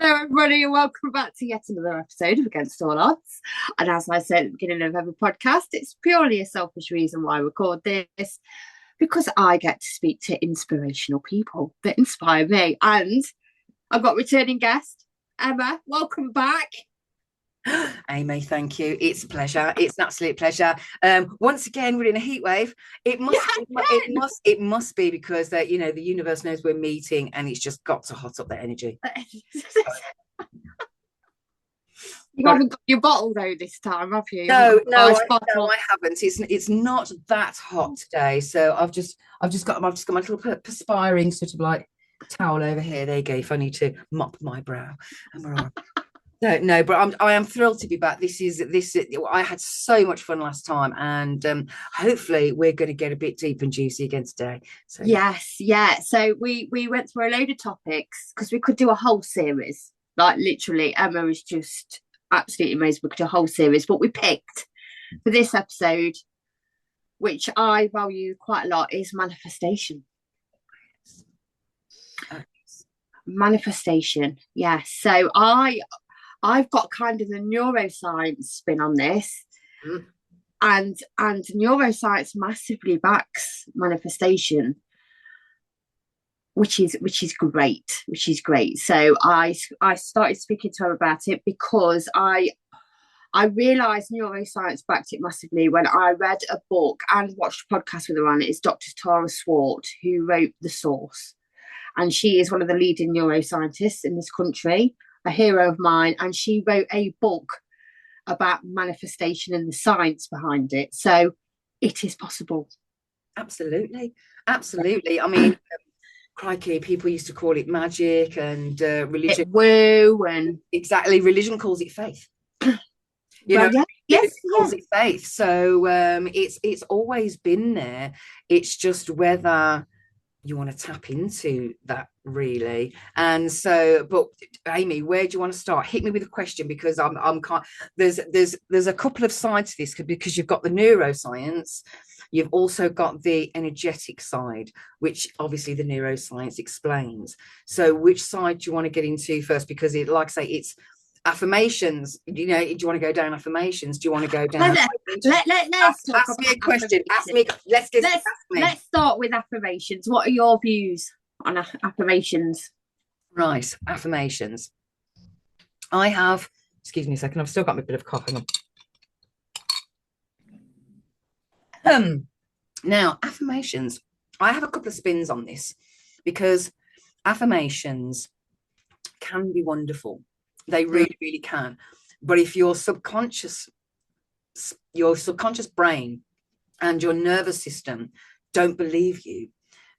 Hello, everybody, and welcome back to yet another episode of Against All Odds. And as I said at the beginning of every podcast, it's purely a selfish reason why I record this, because I get to speak to inspirational people that inspire me. And I've got returning guest, Emma. Welcome back. Amy, thank you. It's a pleasure. It's an absolute pleasure. Once again, we're in a heat wave. It must be because the universe knows we're meeting, and it's just got to hot up that energy. You haven't got your bottle though this time, have you? No, I haven't. It's not that hot today. So I've just got my little perspiring sort of like towel over here. There you go. If I need to mop my brow, and we're all right. No, but I am thrilled to be back. I had so much fun last time, and hopefully we're going to get a bit deep and juicy again today. So yes, yeah. So we went through a load of topics because we could do a whole series. Like literally, Emma was just absolutely amazing. We could do a whole series. What we picked for this episode, which I value quite a lot, is manifestation. Manifestation, yes. So I've got kind of the neuroscience spin on this, and neuroscience massively backs manifestation, which is great. So I started speaking to her about it because I realised neuroscience backed it massively when I read a book and watched a podcast with her on it. It's Dr. Tara Swart, who wrote The Source, and she is one of the leading neuroscientists in this country, a hero of mine, and she wrote a book about manifestation and the science behind it. So it is possible. Absolutely. I mean, crikey, people used to call it magic and religion. Woo, and exactly, religion calls it faith. Calls it faith. So it's always been there. It's just whether you want to tap into that, really. And so, but Amy, where do you want to start? Hit me with a question, because I'm kind. There's a couple of sides to this, because you've got the neuroscience, you've also got the energetic side, which obviously the neuroscience explains. So which side do you want to get into first? Because it, like I say, it's affirmations. Do you want to go down affirmations? Do you want to go down? Let's ask me a question. Ask me. Let's start with affirmations. What are your views on affirmations? Right, affirmations. I have. Excuse me a second. I've still got my bit of coughing on. Now, affirmations. I have a couple of spins on this, because affirmations can be wonderful. They really can. But if your subconscious brain and your nervous system don't believe you,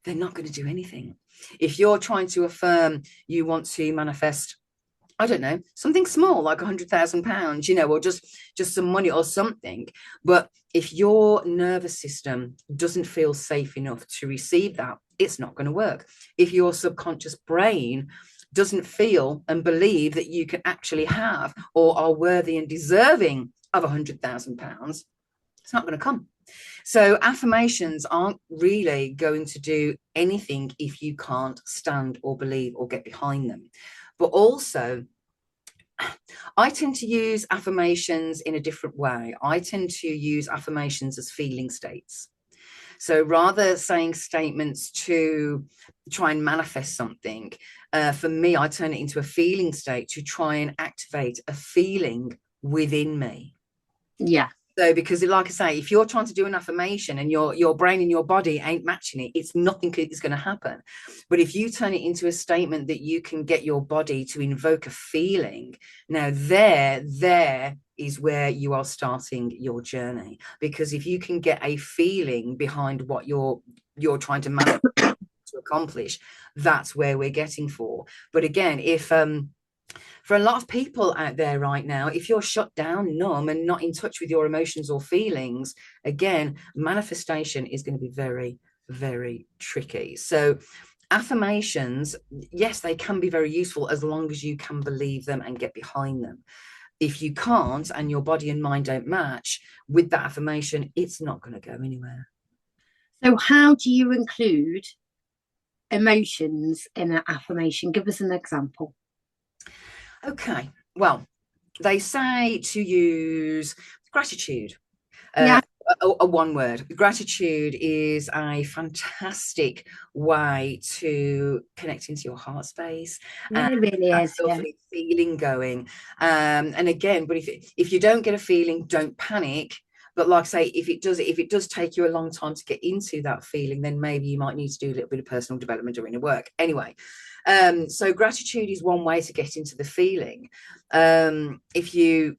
they're not going to do anything. If you're trying to affirm you want to manifest, I don't know, something small like £100,000, or just some money or something, but if your nervous system doesn't feel safe enough to receive that, it's not going to work. If your subconscious brain doesn't feel and believe that you can actually have or are worthy and deserving of £100,000, it's not going to come. So affirmations aren't really going to do anything if you can't stand or believe or get behind them. But also, I tend to use affirmations in a different way. I tend to use affirmations as feeling states. So rather saying statements to try and manifest something, for me, I turn it into a feeling state to try and activate a feeling within me. Yeah. So, because like I say, if you're trying to do an affirmation and your brain and your body ain't matching it, it's nothing is going to happen. But if you turn it into a statement that you can get your body to invoke a feeling, now there is where you are starting your journey. Because if you can get a feeling behind what you're trying to manifest to accomplish, that's where we're getting for. But again, if for a lot of people out there right now, if you're shut down, numb, and not in touch with your emotions or feelings, again, manifestation is going to be very, very tricky. So affirmations, yes, they can be very useful as long as you can believe them and get behind them. If you can't, and your body and mind don't match with that affirmation, it's not going to go anywhere. So how do you include emotions in an affirmation? Give us an example. Okay. Well, they say to use gratitude. Yeah, A one word. Gratitude is a fantastic way to connect into your heart space yeah, and it really that is. Yeah, lovely feeling going. And again, but if you don't get a feeling, don't panic. But like I say, if it does take you a long time to get into that feeling, then maybe you might need to do a little bit of personal development or inner work. Anyway, so gratitude is one way to get into the feeling. If you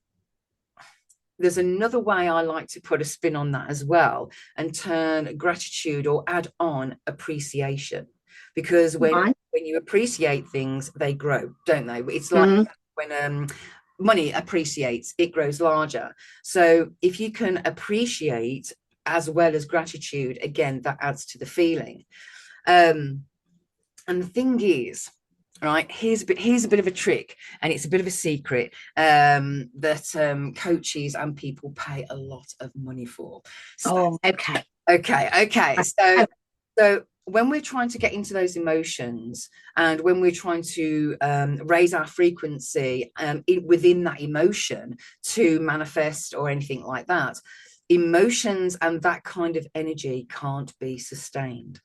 There's another way I like to put a spin on that as well and turn gratitude or add on appreciation, because right. when you appreciate things, they grow, don't they? It's like Mm, when money appreciates, it grows larger. So if you can appreciate as well as gratitude, again, that adds to the feeling. um and the thing is, right, here's a bit of a trick, and it's a bit of a secret that coaches and people pay a lot of money for. So, oh, okay. okay. I, So when we're trying to get into those emotions, and when we're trying to raise our frequency within that emotion to manifest or anything like that, emotions and that kind of energy can't be sustained,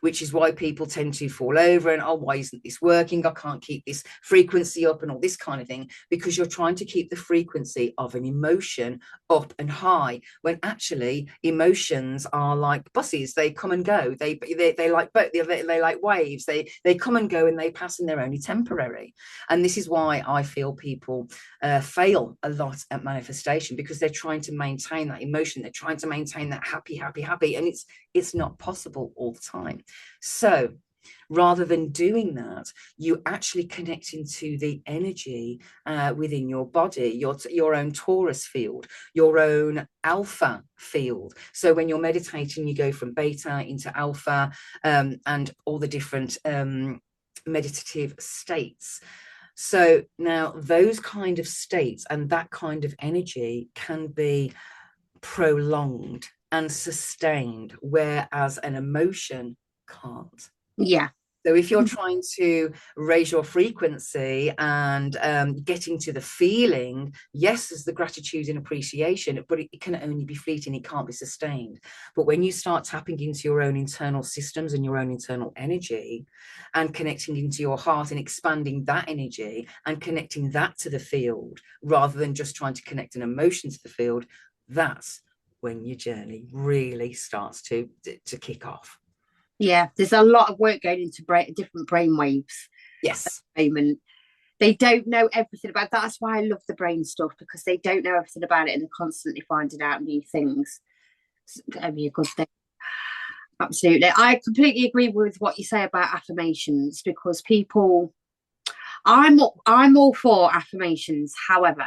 which is why people tend to fall over and, oh, why isn't this working? I can't keep this frequency up and all this kind of thing, because you're trying to keep the frequency of an emotion up and high, when actually emotions are like buses. They come and go. They like boat. They like waves. They come and go, and they pass, and they're only temporary. And this is why I feel people fail a lot at manifestation, because they're trying to maintain that emotion. They're trying to maintain that happy, and it's not possible all the time. So rather than doing that, you actually connect into the energy within your body, your own Taurus field, your own alpha field. So when you're meditating, you go from beta into alpha, and all the different meditative states. So now those kind of states and that kind of energy can be prolonged and sustained, whereas an emotion can't. yeah, So if you're trying to raise your frequency and get into the feeling, yes, there's the gratitude and appreciation, but it can only be fleeting. It can't be sustained. But when you start tapping into your own internal systems and your own internal energy, and connecting into your heart and expanding that energy and connecting that to the field, rather than just trying to connect an emotion to the field, that's when your journey really starts to kick off. yeah. There's a lot of work going into different brain waves Yes. at the moment. They don't know everything about it. That's why I love the brain stuff, because they don't know everything about it and they're constantly finding out new things. I mean, a good thing. Absolutely. I completely agree with what you say about affirmations, because people, I'm all for affirmations. However,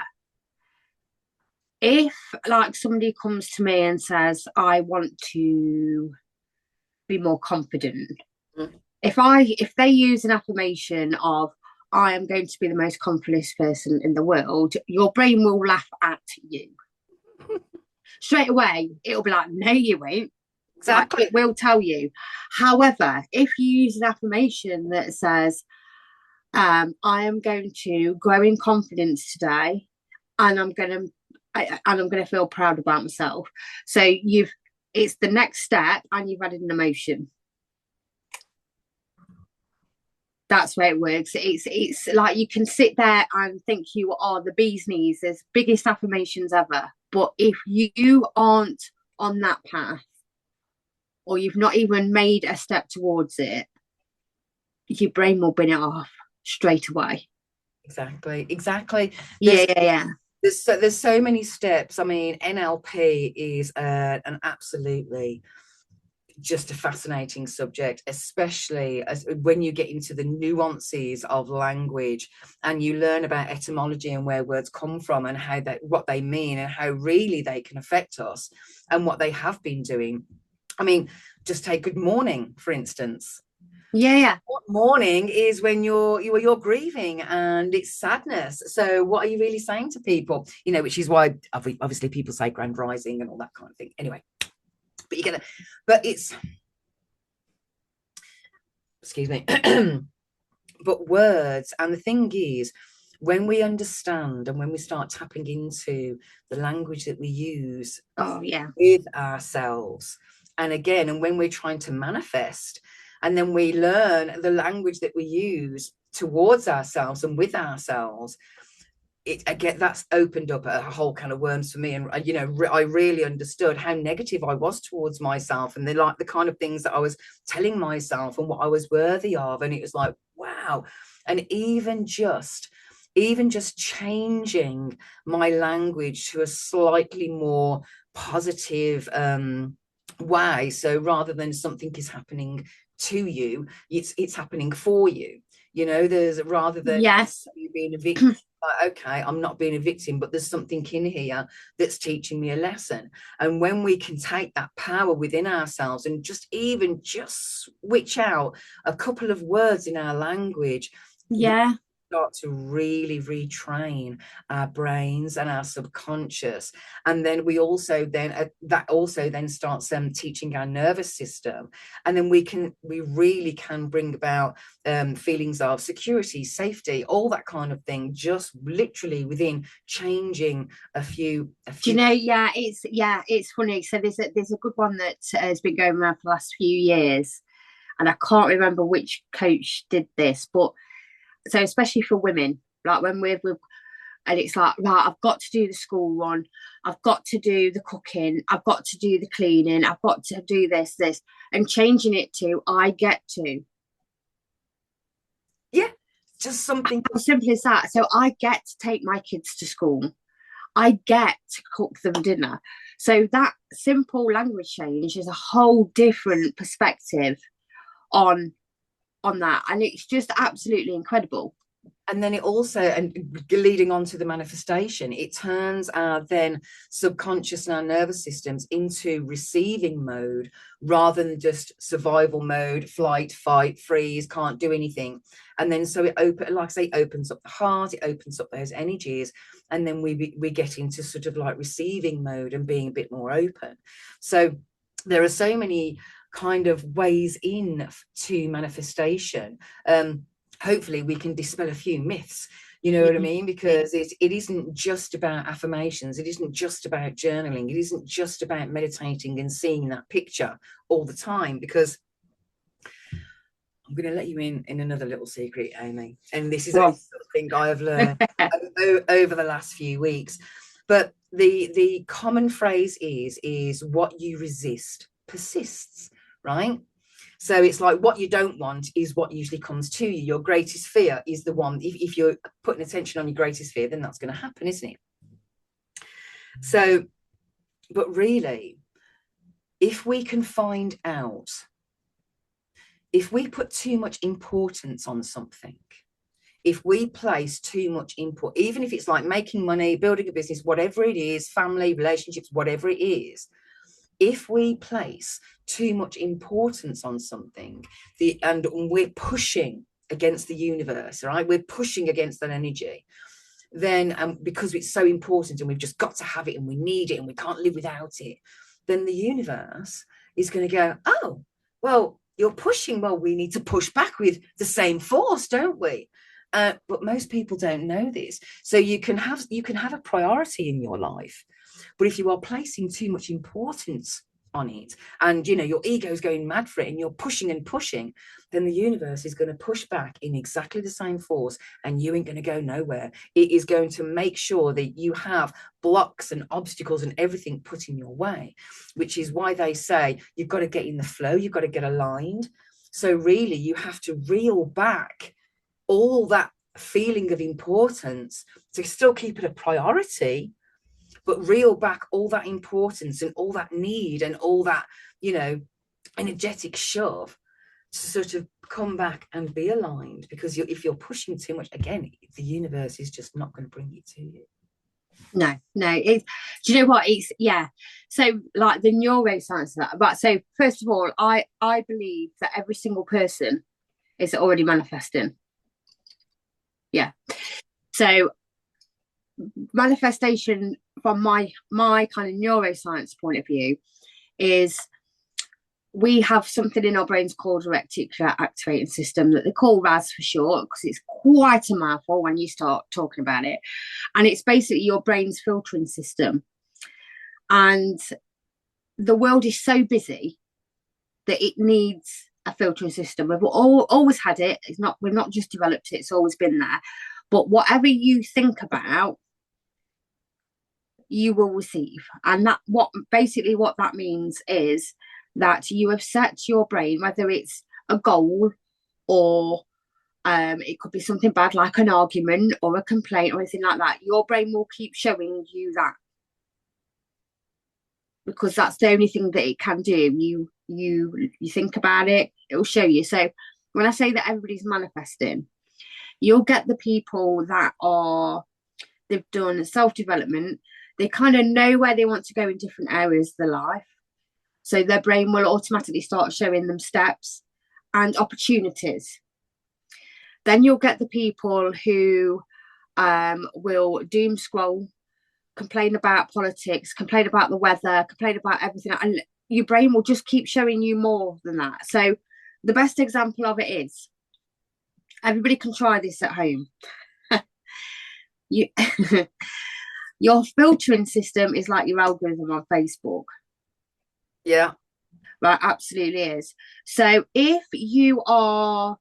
if like somebody comes to me and says, I want to be more confident, Mm. if they use an affirmation of, I am going to be the most confident person in the world, your brain will laugh at you straight away. It'll be like, no, you won't. Like, Exactly. it will tell you. However, if you use an affirmation that says, I am going to grow in confidence today, and I'm going to feel proud about myself. So it's the next step, and you've added an emotion. That's where it works. It's like you can sit there and think you are the bee's knees, there's biggest affirmations ever. But if you aren't on that path, or you've not even made a step towards it, your brain will bin it off straight away. Exactly. Yeah, yeah, yeah. There's so many steps. I mean, NLP is an absolutely just a fascinating subject, especially as when you get into the nuances of language and you learn about etymology and where words come from and how what they mean and how really they can affect us and what they have been doing. I mean, just take good morning, for instance. Yeah, yeah. What mourning is when you're grieving and it's sadness. So what are you really saying to people? Which is why obviously people say grand rising and all that kind of thing. Anyway, but it's, excuse me, but words, and the thing is, when we understand and when we start tapping into the language that we use with ourselves, and again, and when we're trying to manifest, and then we learn the language that we use towards ourselves and with ourselves, again, that's opened up a whole can of worms for me. And I really understood how negative I was towards myself, and the kind of things that I was telling myself and what I was worthy of. And it was like, wow. And even just changing my language to a slightly more positive way. So rather than something is happening to you, it's happening for you. There's, rather than you being a victim, okay, I'm not being a victim, but there's something in here that's teaching me a lesson. And when we can take that power within ourselves and just switch out a couple of words in our language, start to really retrain our brains and our subconscious. And then we also then that also then starts teaching our nervous system, and then we really can bring about feelings of security, safety, all that kind of thing, just literally within changing a few. Do you know, it's funny. So there's a good one that has been going around for the last few years, and I can't remember which coach did this, but so especially for women, like when we're and it's like, right, I've got to do the school run, I've got to do the cooking, I've got to do the cleaning, I've got to do this, and changing it to I get to. Yeah, just something as simple as that. So I get to take my kids to school, I get to cook them dinner. So that simple language change is a whole different perspective on that, and it's just absolutely incredible. And then it also, and leading on to the manifestation, it turns our then subconscious and our nervous systems into receiving mode rather than just survival mode, flight, fight, freeze, can't do anything. And then so it opens up the heart, it opens up those energies, and then we get into sort of like receiving mode and being a bit more open. So there are so many kind of ways in to manifestation. Hopefully we can dispel a few myths, you know what I mean? Because it isn't just about affirmations, it isn't just about journaling, it isn't just about meditating and seeing that picture all the time. Because I'm going to let you in another little secret, Amy, and this is something I have learned over the last few weeks. But the common phrase is what you resist persists, right? So it's like what you don't want is what usually comes to you. Your greatest fear is the one, if you're putting attention on your greatest fear, then that's going to happen, isn't it? So, but really, if we can find out, if we put too much importance on something, if we place too much input, even if it's like making money, building a business, whatever it is, family, relationships, whatever it is, if we place too much importance on something, and we're pushing against the universe, right? We're pushing against that energy, then because it's so important and we've just got to have it and we need it and we can't live without it, then the universe is going to go, oh, well, you're pushing, well, we need to push back with the same force, don't we? But most people don't know this. So you can have a priority in your life, but if you are placing too much importance on it, and your ego is going mad for it, and you're pushing and pushing, then the universe is going to push back in exactly the same force, and you ain't going to go nowhere. It is going to make sure that you have blocks and obstacles and everything put in your way, which is why they say you've got to get in the flow, you've got to get aligned. So really, you have to reel back all that feeling of importance to still keep it a priority, but reel back all that importance and all that need and all that, energetic shove to sort of come back and be aligned. Because if you're pushing too much, again, the universe is just not going to bring it to you. No. Do you know what? So like the neuroscience of that. But so first of all, I believe that every single person is already manifesting. Yeah. So manifestation from my kind of neuroscience point of view is we have something in our brains called a reticular activating system that they call RAS for short, because it's quite a mouthful when you start talking about it. And it's basically your brain's filtering system. And the world is so busy that it needs a filtering system. We've always had it. We've not just developed it, it's always been there. But whatever you think about, you will receive. And what that means is that you have set your brain, whether it's a goal or it could be something bad like an argument or a complaint or anything like that, your brain will keep showing you that, because that's the only thing that it can do. You think about it, it will show you. So when I say that everybody's manifesting, you'll get the people that they've done self-development, they kind of know where they want to go in different areas of their life, so their brain will automatically start showing them steps and opportunities. Then you'll get the people who will doom scroll, complain about politics, complain about the weather, complain about everything, and your brain will just keep showing you more than that. So the best example of it is, everybody can try this at home. Your filtering system is like your algorithm on Facebook. Yeah. Right, absolutely is. So if you are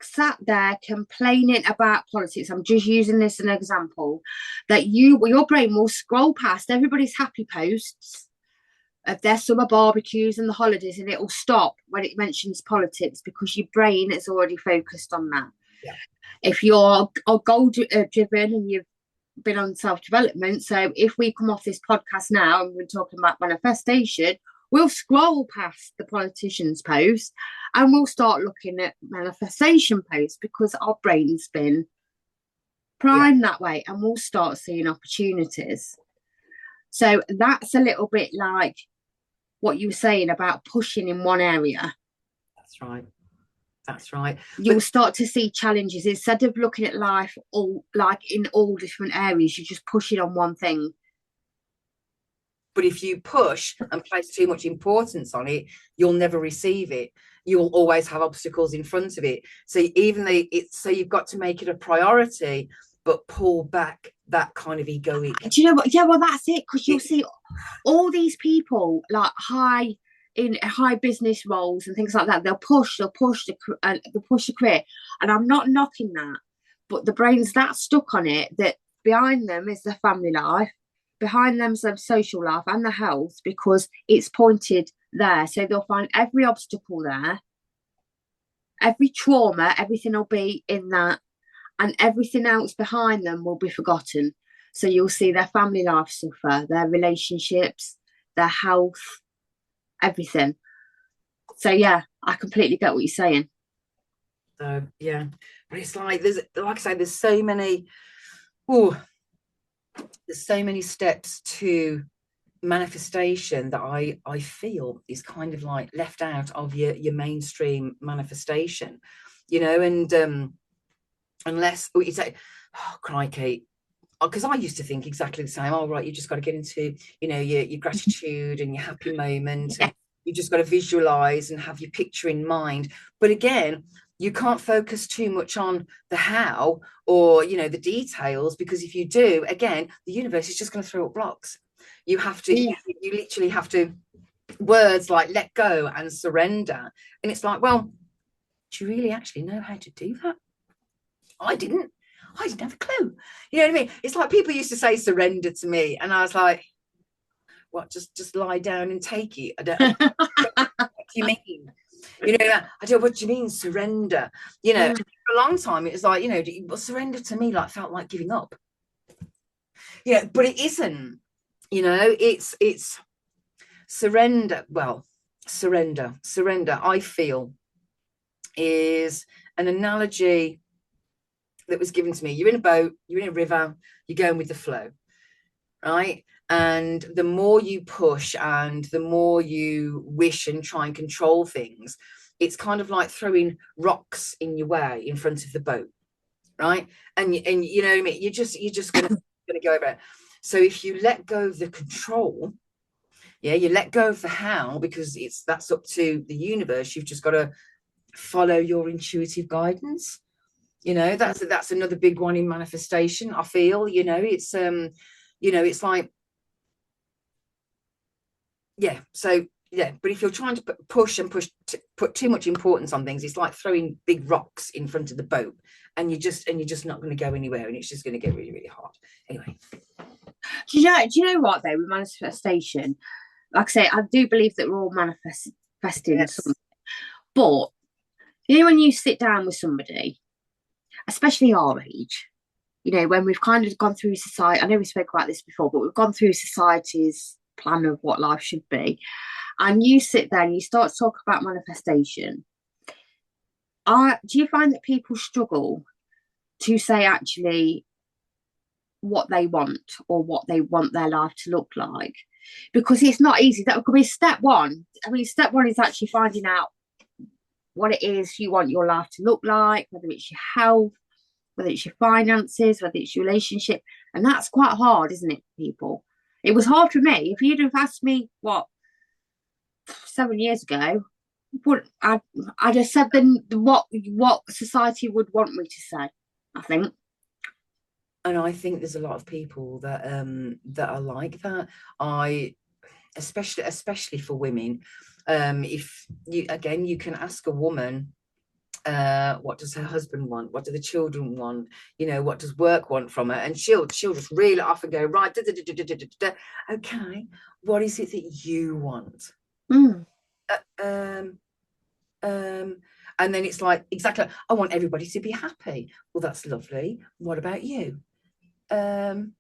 sat there complaining about politics, I'm just using this as an example, that your brain will scroll past everybody's happy posts of their summer barbecues and the holidays, and it will stop when it mentions politics, because your brain is already focused on that. Yeah. If you're goal driven and you've been on self-development, so if we come off this podcast now and we're talking about manifestation, we'll scroll past the politicians' posts and we'll start looking at manifestation posts, because our brain's been primed that way, and we'll start seeing opportunities. So that's a little bit like what you were saying about pushing in one area. That's right. You'll start to see challenges instead of looking at life all in all different areas. You're just pushing on one thing. But if you push and place too much importance on it, you'll never receive it. You'll always have obstacles in front of it. So you've got to make it a priority, but pull back that kind of egoic. Do you know what? Yeah, well, that's it. Because you'll see all these people like in high business roles and things like that. They'll push the career, and I'm not knocking that, but the brain's that stuck on it that behind them is the family life, behind them's their social life and the health, because it's pointed there. So they'll find every obstacle there, every trauma, everything will be in that, and everything else behind them will be forgotten. So you'll see their family life suffer, their relationships, their health, everything. So yeah, I completely get what you're saying. So yeah, but it's like I say, there's so many steps to manifestation that I feel is kind of like left out of your mainstream manifestation, and unless you say, oh crikey, because I used to think exactly the same. Oh right, you just got to get into your gratitude and your happy moment. Yeah. You just got to visualize and have your picture in mind. But again, you can't focus too much on the how or the details, because if you do, again, the universe is just going to throw up blocks. You have to you literally have to, words like let go and surrender, and it's like, well, do you really actually know how to do that? I didn't have a clue. You know what I mean? It's like people used to say surrender to me, and I was like, what, just lie down and take it? I don't what do you mean? I don't know, what do you mean surrender? For a long time it was like, surrender to me felt like giving up. Yeah, but it isn't. It's surrender. Well, surrender, I feel, is an analogy that was given to me. You're in a boat, you're in a river, you're going with the flow, right? And the more you push and the more you wish and try and control things, it's kind of like throwing rocks in your way in front of the boat, right? And you know what I mean? You're just gonna go over it. So if you let go of the control, Yeah, you let go of the how, because that's up to the universe. You've just got to follow your intuitive guidance. That's another big one in manifestation, I feel. It's like, yeah. So yeah, but if you're trying to put too much importance on things, it's like throwing big rocks in front of the boat, and you're just not going to go anywhere, and it's just going to get really, really hard. Anyway. Do you know what though, with manifestation, like I say, I do believe that we're all manifesting Yes. something. But when you sit down with somebody, especially our age, when we've kind of gone through society, I know we spoke about this before, but we've gone through society's plan of what life should be, and you sit there and you start to talk about manifestation. Do you find that people struggle to say actually what they want or what they want their life to look like? Because it's not easy. That could be step one. I mean, step one is actually finding out what it is you want your life to look like, whether it's your health, whether it's your finances, whether it's your relationship. And that's quite hard, isn't it, people? It was hard for me. If you'd have asked me, 7 years ago, I'd have said then what society would want me to say, I think. And I think there's a lot of people that are like that. Especially for women, if you can ask a woman, what does her husband want, what do the children want, what does work want from her, and she'll just reel it off and go, right, okay, what is it that you want? And then it's like, exactly, I want everybody to be happy. Well, that's lovely. What about you? And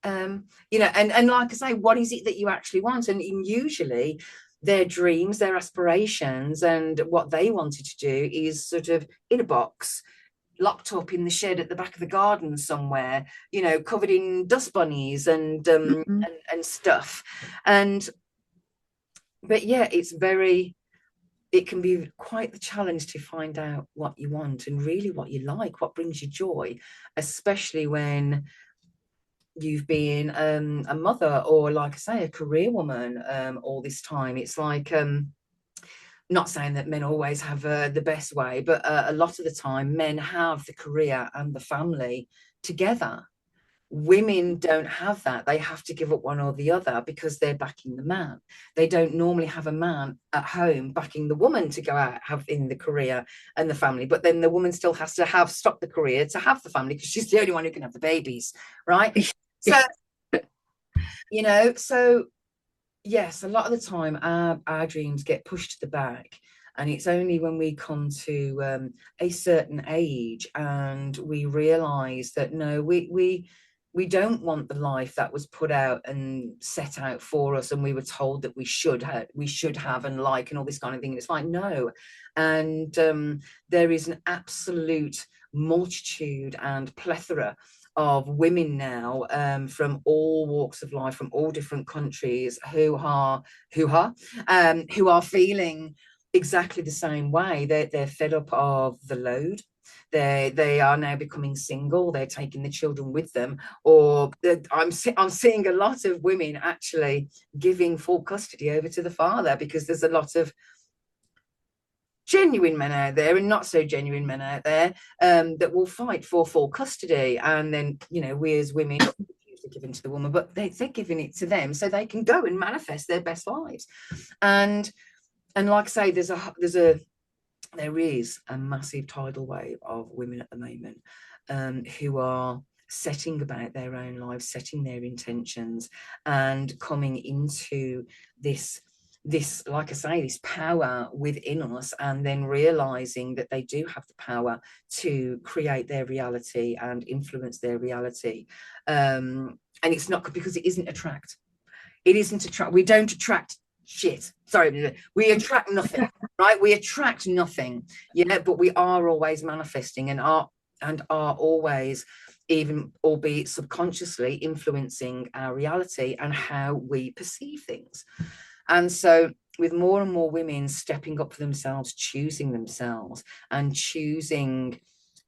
like I say, what is it that you actually want? And usually their dreams, their aspirations, and what they wanted to do is sort of in a box, locked up in the shed at the back of the garden somewhere, covered in dust bunnies and stuff. But yeah, it can be quite the challenge to find out what you want and really what you like, what brings you joy, especially when you've been a mother, or like I say, a career woman all this time. It's like, not saying that men always have the best way, but a lot of the time men have the career and the family together. Women don't have that. They have to give up one or the other because they're backing the man. They don't normally have a man at home backing the woman to go out, have in the career and the family. But then the woman still has to stop the career to have the family, because she's the only one who can have the babies, right? So, so yes, a lot of the time our dreams get pushed to the back. And it's only when we come to a certain age and we realize that no, we don't want the life that was put out and set out for us, and we were told that we should have and like and all this kind of thing. And it's like, no. And there is an absolute multitude and plethora of women now, from all walks of life, from all different countries, who are feeling exactly the same way. They're fed up of the load. They are now becoming single. They're taking the children with them, or I'm seeing a lot of women actually giving full custody over to the father, because there's a lot of genuine men out there and not so genuine men out there, that will fight for full custody. And then we as women usually giving to the woman, but they're giving it to them so they can go and manifest their best lives. And like I say, there is a massive tidal wave of women at the moment, who are setting about their own lives, setting their intentions, and coming into this, like I say, this power within us, and then realizing that they do have the power to create their reality and influence their reality. And it's not because it isn't attract. We don't attract shit. Sorry, we attract nothing, right? We attract nothing. But we are always manifesting and are always, even albeit subconsciously, influencing our reality and how we perceive things. And so with more and more women stepping up for themselves, choosing themselves, and choosing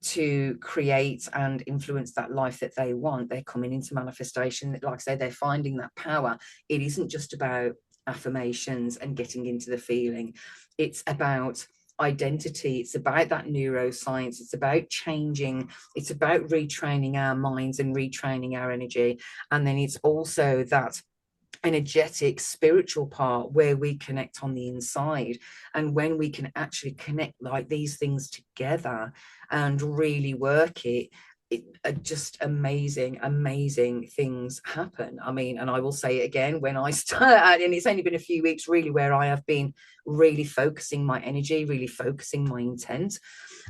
to create and influence that life that they want, they're coming into manifestation. Like I say, they're finding that power. It isn't just about affirmations and getting into the feeling. It's about identity. It's about that neuroscience. It's about changing. It's about retraining our minds and retraining our energy. And then it's also that energetic spiritual part where we connect on the inside. And when we can actually connect like these things together and really work it, just amazing things happen. I mean, and I will say it again, when I start, and it's only been a few weeks really where I have been really focusing my energy, really focusing my intent.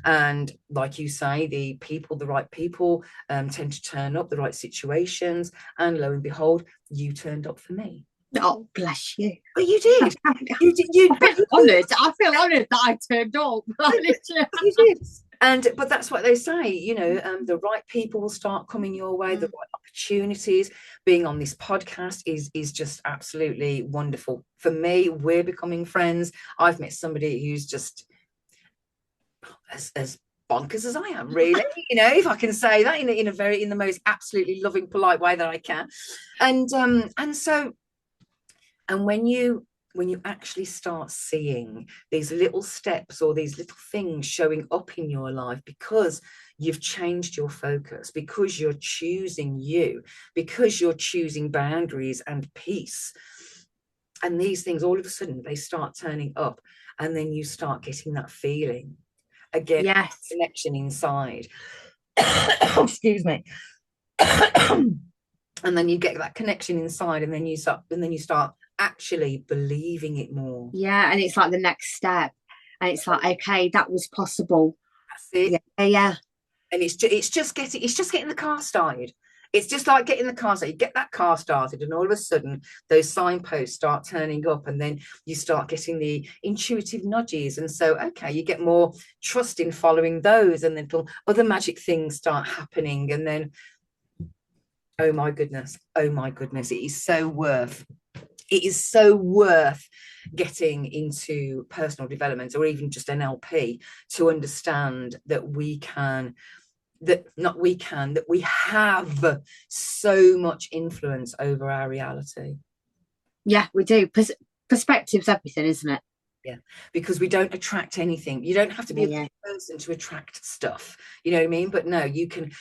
And like you say, the right people tend to turn up, the right situations, and lo and behold, you turned up for me. Oh, bless you. But you did. I feel honoured that I turned up. You did. But that's what they say, you know, the right people will start coming your way, the right opportunities. Being on this podcast is just absolutely wonderful. For me, we're becoming friends. I've met somebody who's just as bonkers as I am, really, you know, if I can say that in the most absolutely loving, polite way that I can. And when you actually start seeing these little steps or these little things showing up in your life because you've changed your focus, because you're choosing you, because you're choosing boundaries and peace, and these things, all of a sudden, they start turning up, and then you start getting that feeling again, yes, connection inside. Excuse me. And then you get that connection inside, and then you start actually believing it more. Yeah, and it's like the next step, and it's like, okay, that was possible. That's it. Yeah. And it's just getting the car started. It's just like getting the car started. You get that car started, and all of a sudden those signposts start turning up, and then you start getting the intuitive nudges. And so, okay, you get more trust in following those, and then other magic things start happening. And then, oh my goodness, it is so worth getting into personal development, or even just NLP, to understand that we have so much influence over our reality. Yeah, we do. Perspective's everything, isn't it? Yeah, because we don't attract anything. You don't have to be a person to attract stuff, you know what I mean? But no, you can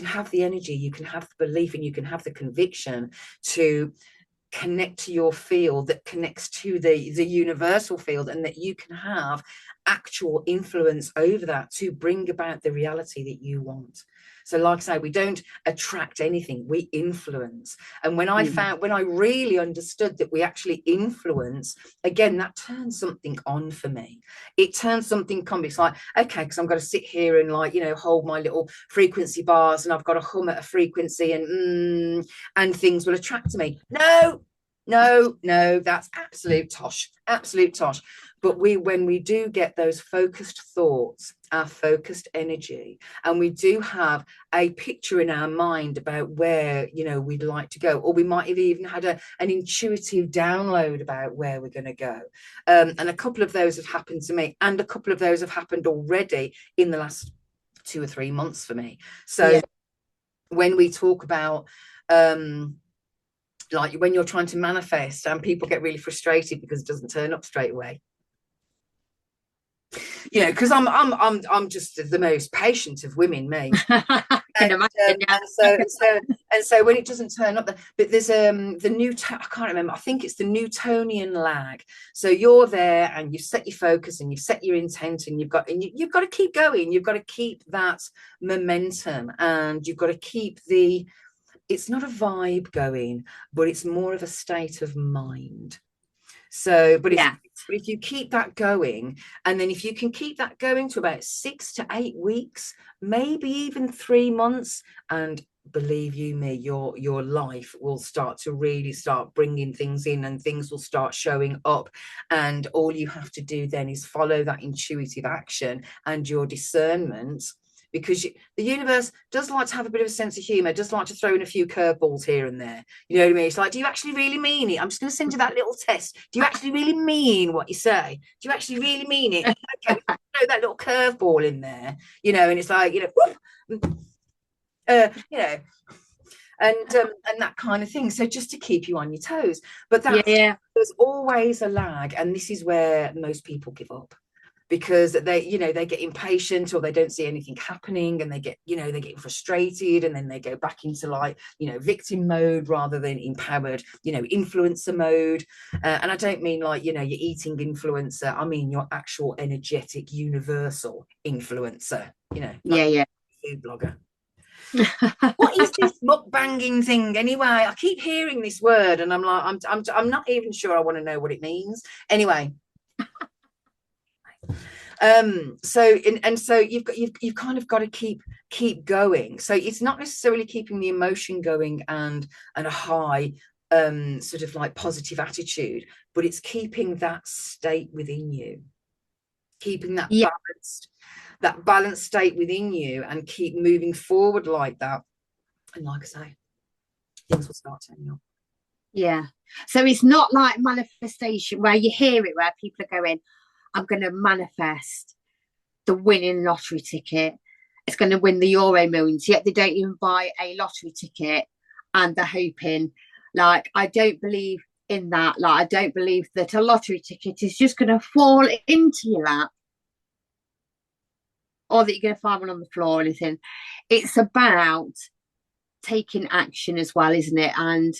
have the energy, you can have the belief, and you can have the conviction to connect to your field that connects to the universal field, and that you can have actual influence over that to bring about the reality that you want. So like I say, we don't attract anything, we influence. And when I really understood that we actually influence, again, that turned something on for me. It turned something on. It's like, okay, because I'm going to sit here and, like, you know, hold my little frequency bars, and I've got to hum at a frequency, and things will attract to me. No, that's absolute tosh. But when we do get those focused thoughts, our focused energy, and we do have a picture in our mind about where, you know, we'd like to go, or we might have even had an intuitive download about where we're going to go. And a couple of those have happened to me, and a couple of those have happened already in the last 2 or 3 months for me. So when we talk about like when you're trying to manifest and people get really frustrated because it doesn't turn up straight away, you know, because I'm just the most patient of women, me. And so when it doesn't turn up, but there's the new I can't remember, I think it's the Newtonian lag. So you're there and you set your focus and you set your intent, and you've got to keep going. You've got to keep that momentum, and you've got to keep it's not a vibe going, but it's more of a state of mind. So, but if you keep that going, and then if you can keep that going to about 6 to 8 weeks, maybe even 3 months, and believe you me, your life will start to really start bringing things in, and things will start showing up. And all you have to do then is follow that intuitive action and your discernment, because the universe does like to have a bit of a sense of humor, does like to throw in a few curveballs here and there. You know what I mean? It's like, do you actually really mean it? I'm just going to send you that little test. Do you actually really mean what you say? Do you actually really mean it? Okay, throw that little curveball in there, you know, and it's like, you know, whoop, you know, and that kind of thing. So just to keep you on your toes. But Yeah. there's always a lag, and this is where most people give up, because they get impatient, or they don't see anything happening, and they get frustrated, and then they go back into like, victim mode rather than empowered, influencer mode. And I don't mean like, your eating influencer. I mean your actual energetic universal influencer, not Yeah. food blogger. What is this mukbanging thing anyway? I keep hearing this word, and I'm like, I'm not even sure I want to know what it means. Anyway, so you've kind of got to keep going. So it's not necessarily keeping the emotion going and a high sort of like positive attitude, but it's keeping that state within you, keeping that balanced state within you, and keep moving forward like that. And like I say, things will start turning up. Yeah. So it's not like manifestation where you hear it, where people are going, I'm going to manifest the winning lottery ticket. It's going to win the Euro Millions, yet they don't even buy a lottery ticket, and they're hoping. Like, I don't believe in that. Like, I don't believe that a lottery ticket is just going to fall into your lap, or that you're going to find one on the floor or anything. It's about taking action as well, isn't it? And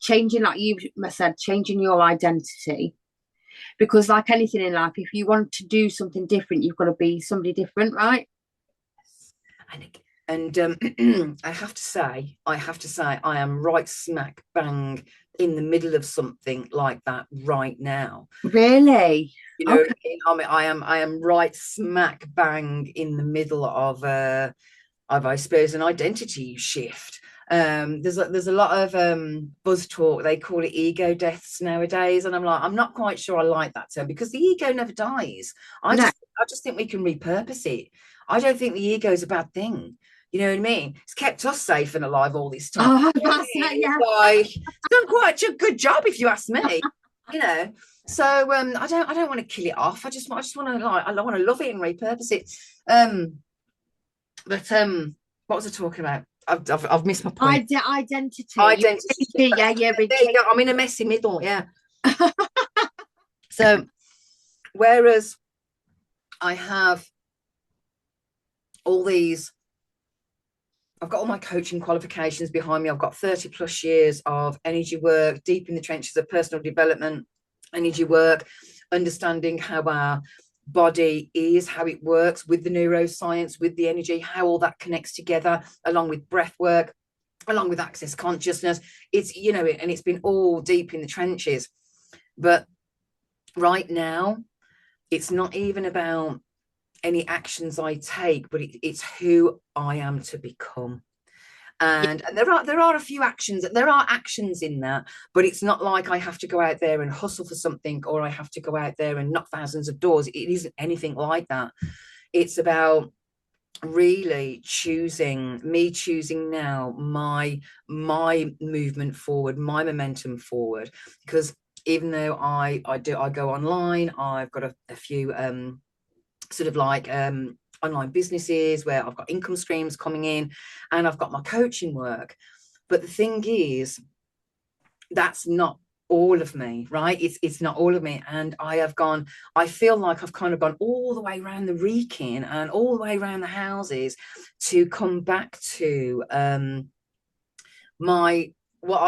changing, like you said, changing your identity. Because like anything in life, if you want to do something different, you've got to be somebody different, right? And I have to say, I am right smack bang in the middle of something like that right now. Really? Okay. I mean, I am right smack bang in the middle of I suppose, an identity shift. There's a lot of buzz talk. They call it ego deaths nowadays, and I'm not quite sure I like that term, because the ego never dies. I just think we can repurpose it. I don't think the ego is a bad thing. You know what I mean? It's kept us safe and alive all this time. Oh, that's it, yeah. It's done quite a good job, if you ask me. So I don't want to kill it off. I just want to I want to love it and repurpose it. But what was I talking about? I've missed my point. Identity. Yeah. There you go. I'm in a messy middle. Yeah. So, whereas I have I've got all my coaching qualifications behind me. I've got 30 plus years of energy work, deep in the trenches of personal development, energy work, understanding how our body is, how it works with the neuroscience, with the energy, how all that connects together, along with breath work, along with access consciousness. It's, and it's been all deep in the trenches. But right now, it's not even about any actions I take, but it's who I am to become. And there are a few actions. There are actions in that, but it's not like I have to go out there and hustle for something, or I have to go out there and knock thousands of doors. It isn't anything like that. It's about really choosing now my movement forward, my momentum forward. Because even though I go online, I've got a few sort of like online businesses where I've got income streams coming in, and I've got my coaching work. But the thing is, that's not all of me, right? It's not all of me. And I feel like I've kind of gone all the way around the Wrekin and all the way around the houses to come back to what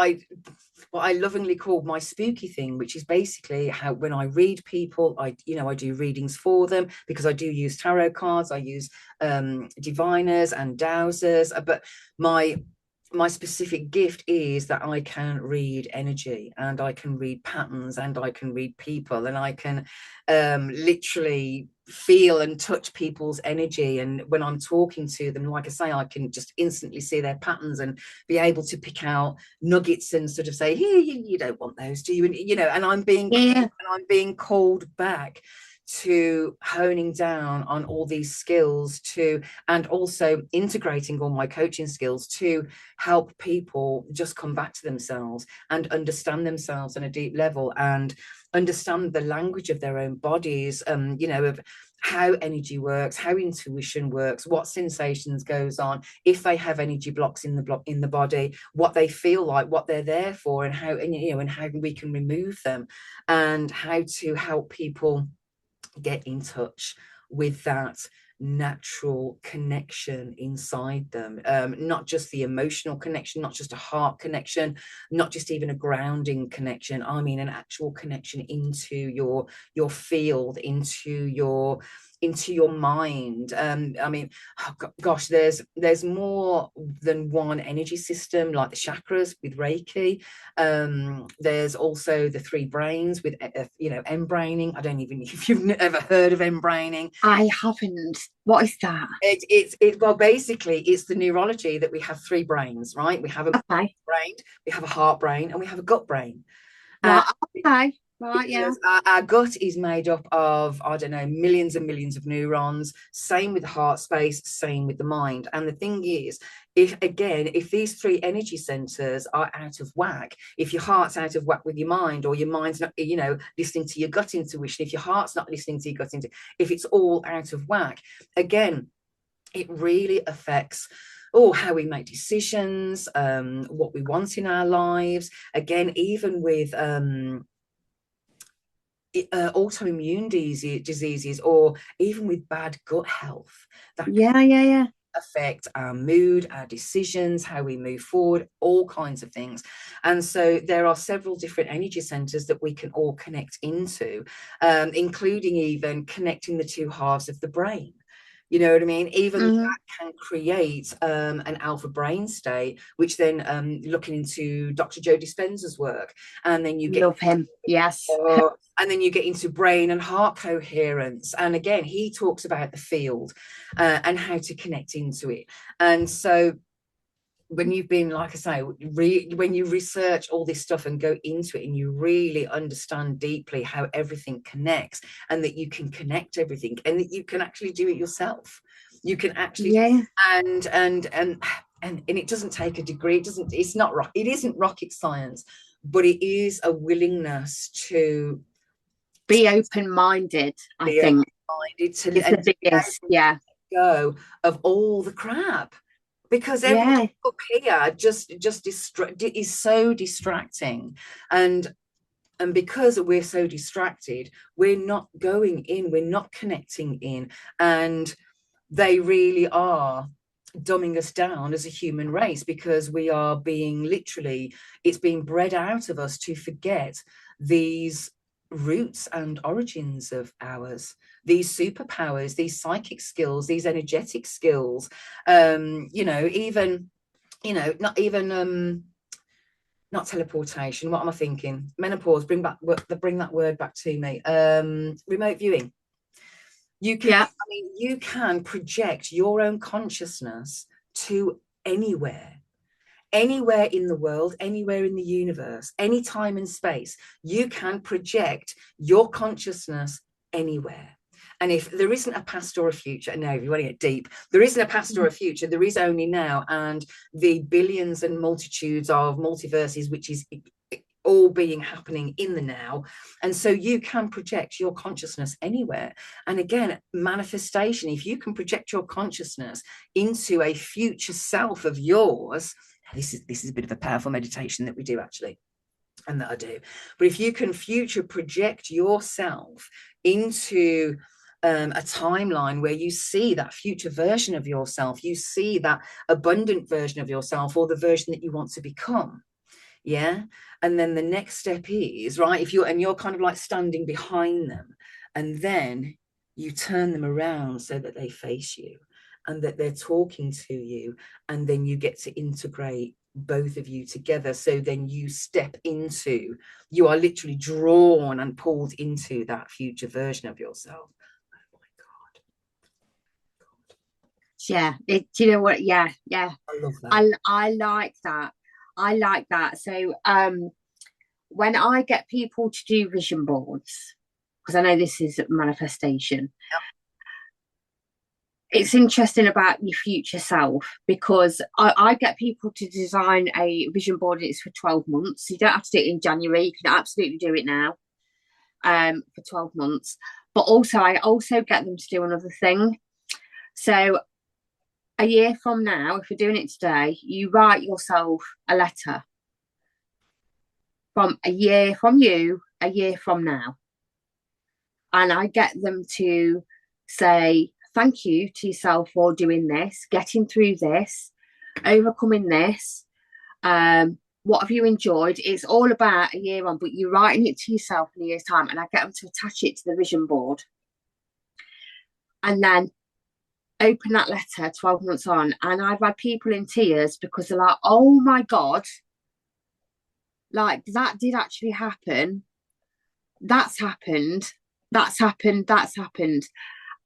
I lovingly call my spooky thing, which is basically how, when I read people, I do readings for them, because I do use tarot cards, I use diviners and dowsers, but my specific gift is that I can read energy, and I can read patterns, and I can read people, and I can literally feel and touch people's energy. And when I'm talking to them, like I say, I can just instantly see their patterns and be able to pick out nuggets and sort of say, here, you don't want those, do you? And I'm being called back to honing down on all these skills, and also integrating all my coaching skills to help people just come back to themselves and understand themselves on a deep level, and understand the language of their own bodies, you know, of how energy works, how intuition works, what sensations goes on, if they have energy blocks in the body, what they feel like, what they're there for, and how, and, you know, and how we can remove them, and how to help people get in touch with that natural connection inside them, not just the emotional connection, not just a heart connection, not just even a grounding connection, I mean an actual connection into your field, into your mind. I mean, oh gosh, there's more than one energy system, like the chakras with Reiki. There's also the 3 brains with you know, embraining. I don't even if you've ever heard of embraining. I haven't. What is that? Well, basically it's the neurology that we have 3 brains, right? We have a brain, we have a heart brain, and we have a gut brain. Right, okay. Right, yeah. Our gut is made up of, I don't know, millions and millions of neurons. Same with the heart space, same with the mind. And the thing is, if these 3 energy centers are out of whack, if your heart's out of whack with your mind, or your mind's not, you know, listening to your gut intuition, if your heart's not listening to your gut intuition, if it's all out of whack, again, it really affects how we make decisions, what we want in our lives. Again, even with autoimmune diseases, or even with bad gut health, that yeah affect our mood, our decisions, how we move forward, all kinds of things. And so there are several different energy centers that we can all connect into, including even connecting the 2 halves of the brain. You know what I mean? Even that can create an alpha brain state, which then looking into Dr. Joe Dispenza's work, and then you love him. Yes. And then you get into brain and heart coherence. And again, he talks about the field and how to connect into it. And so when you've been, like I say, when you research all this stuff and go into it, and you really understand deeply how everything connects, and that you can connect everything, and that you can actually do it yourself, you can actually, and it doesn't take a degree. It isn't rocket science, but it is a willingness to be open-minded. I think open-minded to it's the biggest, go of all the crap. Because everything up here just is so distracting, and because we're so distracted, we're not going in, we're not connecting in, and they really are dumbing us down as a human race, because we are being it's being bred out of us to forget these roots and origins of ours, these superpowers, these psychic skills, these energetic skills, you know, even, you know, not teleportation, what am I thinking, menopause, bring that word back to me, remote viewing. You can, you can project your own consciousness to anywhere in the world, anywhere in the universe, any time and space. You can project your consciousness anywhere. And if there isn't a past or a future, no, if you want to get deep, there isn't a past or a future, there is only now, and the billions and multitudes of multiverses, which is all happening in the now. And so you can project your consciousness anywhere. And again, manifestation, if you can project your consciousness into a future self of yours, this is a bit of a powerful meditation that we do, actually, and that I do. But if you can future project yourself into a timeline where you see that future version of yourself, you see that abundant version of yourself, or the version that you want to become. And then the next step is, right, if you're kind of like standing behind them, and then you turn them around so that they face you, and that they're talking to you, and then you get to integrate both of you together. So then you you are literally drawn and pulled into that future version of yourself. Oh my God. Do you know what? I love that. I like that. So when I get people to do vision boards, because I know this is manifestation, it's interesting about your future self, because I get people to design a vision board. It's for 12 months. You don't have to do it in January. You can absolutely do it now. for 12 months. But also, I also get them to do another thing. So a year from now, if you're doing it today, you write yourself a letter from a year from you, a year from now. And I get them to say thank you to yourself for doing this, getting through this, overcoming this. What have you enjoyed? It's all about a year on, but you're writing it to yourself in a year's time. And I get them to attach it to the vision board. And then open that letter 12 months on. And I've had people in tears because they're like, oh my God, like that did actually happen. That's happened. That's happened. That's happened.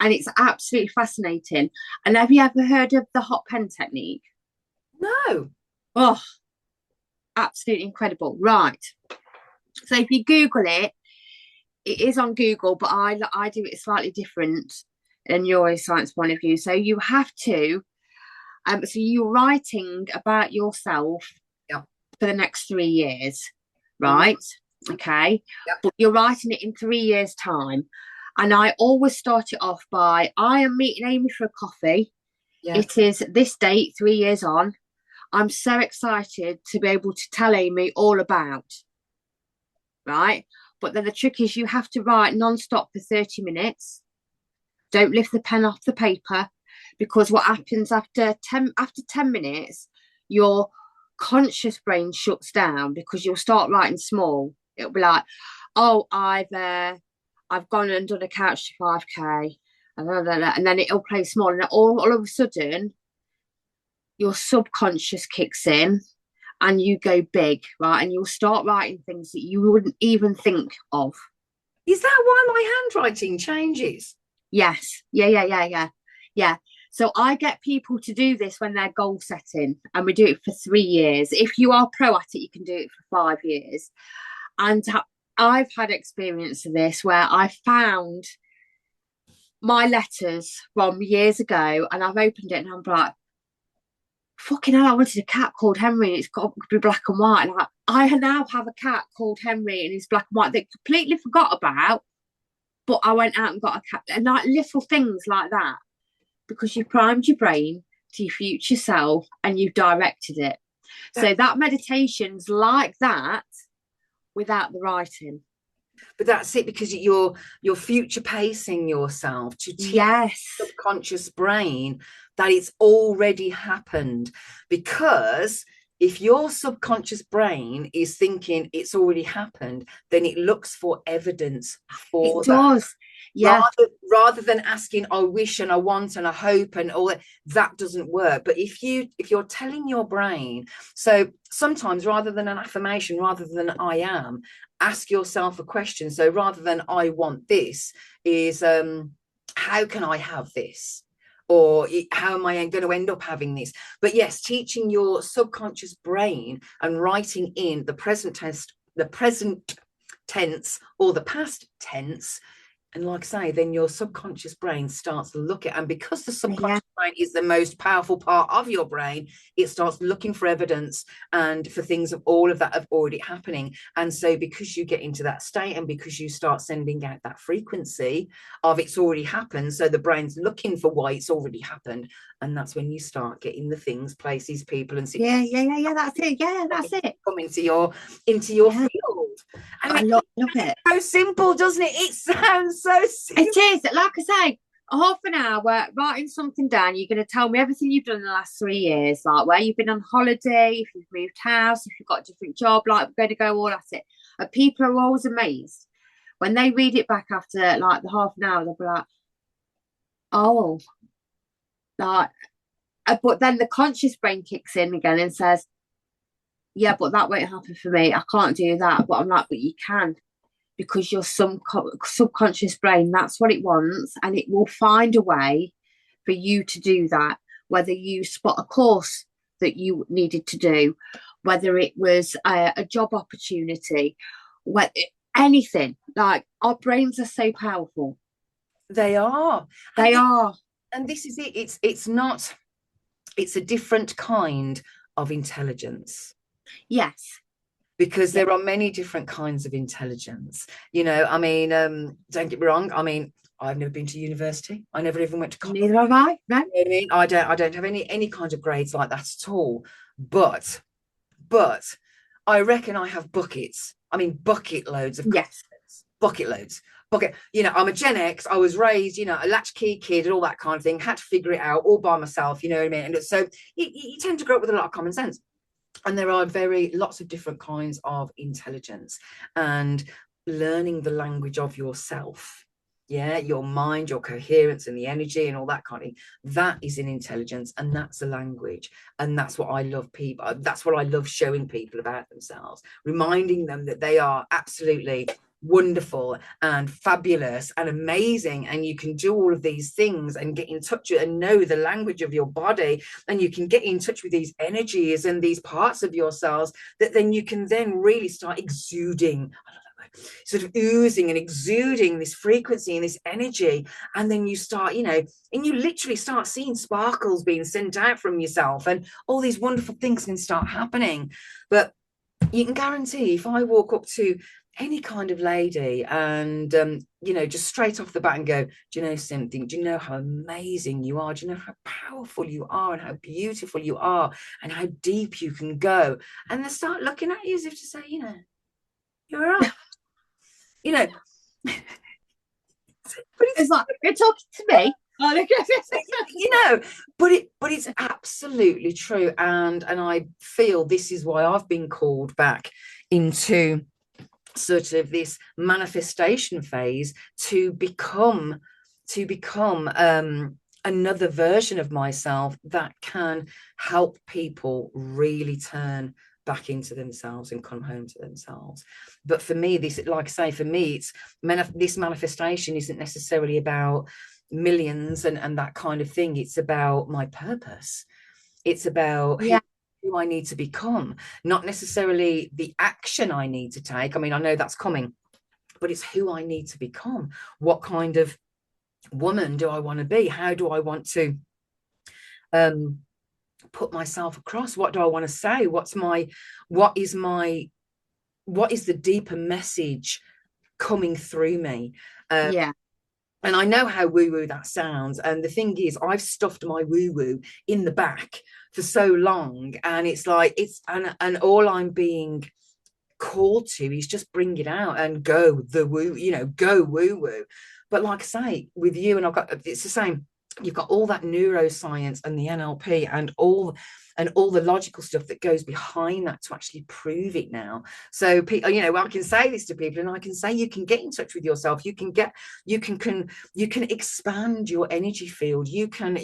And it's absolutely fascinating. And have you ever heard of the hot pen technique? No. Oh, absolutely incredible. Right. So if you Google it, it is on Google, but I do it slightly different in neuroscience point of view. So you have to, so you're writing about yourself for the next 3 years, right? Mm-hmm. Okay. Yep. But you're writing it in 3 years' time. And I always start it off by, I am meeting Amy for a coffee. Yep. It is this date, 3 years on. I'm so excited to be able to tell Amy all about, right? But then the trick is you have to write non-stop for 30 minutes. Don't lift the pen off the paper, because what happens after 10 minutes, your conscious brain shuts down, because you'll start writing small. It'll be like, oh, I've gone and done a couch to 5K, and then it'll play small, and all of a sudden your subconscious kicks in and you go big, right? And you'll start writing things that you wouldn't even think of. Is that why my handwriting changes? Yes. Yeah. So I get people to do this when they're goal setting, and we do it for 3 years. If you are pro at it, you can do it for 5 years. And I've had experience of this where I found my letters from years ago, and I've opened it and I'm like, fucking hell, I wanted a cat called Henry, and it's got to be black and white. And I now have a cat called Henry, and it's black and white that I completely forgot about. But I went out and got a cat, and like little things like that, because you primed your brain to your future self and you directed it. So that meditation's like that without the writing. But that's it, because you're future pacing yourself to teach yes. the subconscious brain that it's already happened. Because if your subconscious brain is thinking it's already happened, then it looks for evidence for it does. Yeah. Rather than asking, I wish and I want and I hope and all that doesn't work. But if you're telling your brain, so sometimes rather than an affirmation, rather than I am, ask yourself a question. So rather than I want this is, how can I have this? Or how am I going to end up having this? But yes, teaching your subconscious brain and writing in the present tense or the past tense. And like I say, then your subconscious brain starts to look at, and because the subconscious brain is the most powerful part of your brain, it starts looking for evidence and for things of all of that of already happening. And so because you get into that state, and because you start sending out that frequency of it's already happened, so the brain's looking for why it's already happened. And that's when you start getting the things, places, people, and yeah, that's it. Yeah, that's it. Come into your field. And I love it. So simple, doesn't it? It sounds so simple. It is. Like I say, half an hour writing something down. You're going to tell me everything you've done in the last 3 years, like where you've been on holiday, if you've moved house, if you've got a different job. Like, we're going to go all at it. And people are always amazed when they read it back after like the half an hour. They'll be like, oh, like. But then the conscious brain kicks in again and says, yeah, but that won't happen for me. I can't do that. But I'm like, but you can, because your subconscious brain, that's what it wants, and it will find a way for you to do that, whether you spot a course that you needed to do, whether it was a job opportunity, anything. Like, our brains are so powerful. They are. And this is it. It's a different kind of intelligence. Yes. because there are many different kinds of intelligence. You know, I mean, don't get me wrong. I mean, I've never been to university. I never even went to college. Neither have I. No. You know what I mean? I don't have any kind of grades like that at all. But I reckon I have buckets. I mean, bucket loads of Yes. bucket loads. Bucket, you know, I'm a Gen X. I was raised, you know, a latchkey kid and all that kind of thing. Had to figure it out all by myself, you know what I mean? And so you tend to grow up with a lot of common sense. And there are lots of different kinds of intelligence, and learning the language of yourself, your mind, your coherence and the energy and all that kind of thing, that is an intelligence, and that's a language. And that's what I love that's what I love showing people about themselves, reminding them that they are absolutely wonderful and fabulous and amazing, and you can do all of these things and get in touch with and know the language of your body, and you can get in touch with these energies and these parts of yourselves that then you can then really start exuding, sort of oozing and exuding this frequency and this energy. And then you start, you know, and you literally start seeing sparkles being sent out from yourself, and all these wonderful things can start happening. But you can guarantee, if I walk up to any kind of lady and you know, just straight off the bat and go, do you know something, do you know how amazing you are, do you know how powerful you are and how beautiful you are and how deep you can go, and they start looking at you as if to say, you know, you're right. You know, it's like, you're talking to me. You know, but it's absolutely true. And I feel this is why I've been called back into sort of this manifestation phase, to become another version of myself that can help people really turn back into themselves and come home to themselves. But for me, this, like I say, for me, it's this manifestation isn't necessarily about millions and that kind of thing. It's about my purpose. It's about who I need to become, not necessarily the action I need to take. I mean, I know that's coming, but it's who I need to become. What kind of woman do I want to be? How do I want to put myself across? What do I want to say? What is the deeper message coming through me? And I know how woo-woo that sounds. And the thing is, I've stuffed my woo-woo in the back for so long. And it's like, and all I'm being called to is just bring it out and go the woo, you know, go woo-woo. But like I say, with you, and it's the same. You've got all that neuroscience and the NLP and all the logical stuff that goes behind that to actually prove it now. So, you know, I can say this to people, and I can say you can get in touch with yourself. You can expand your energy field. You can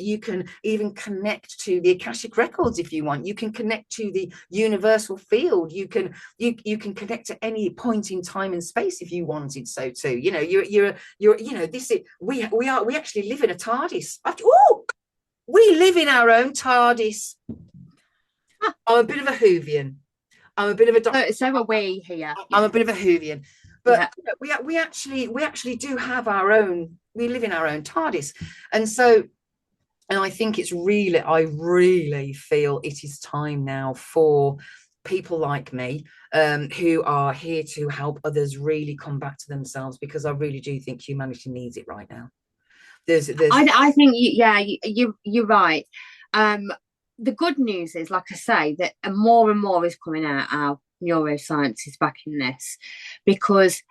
even connect to the Akashic records if you want. You can connect to the universal field. You can connect to any point in time and space if you wanted so too. You know, you're you know, this is we actually live in a TARDIS. We live in our own TARDIS. I'm a bit of a Whovian. I'm a bit of a so are we here. I'm a bit of a Whovian, but we actually do have our own. We live in our own TARDIS, and I think I really feel it is time now for people like me, who are here to help others really come back to themselves, because I really do think humanity needs it right now. I think you're right. The good news is, like I say, that more and more is coming out. Our neuroscience is backing this, because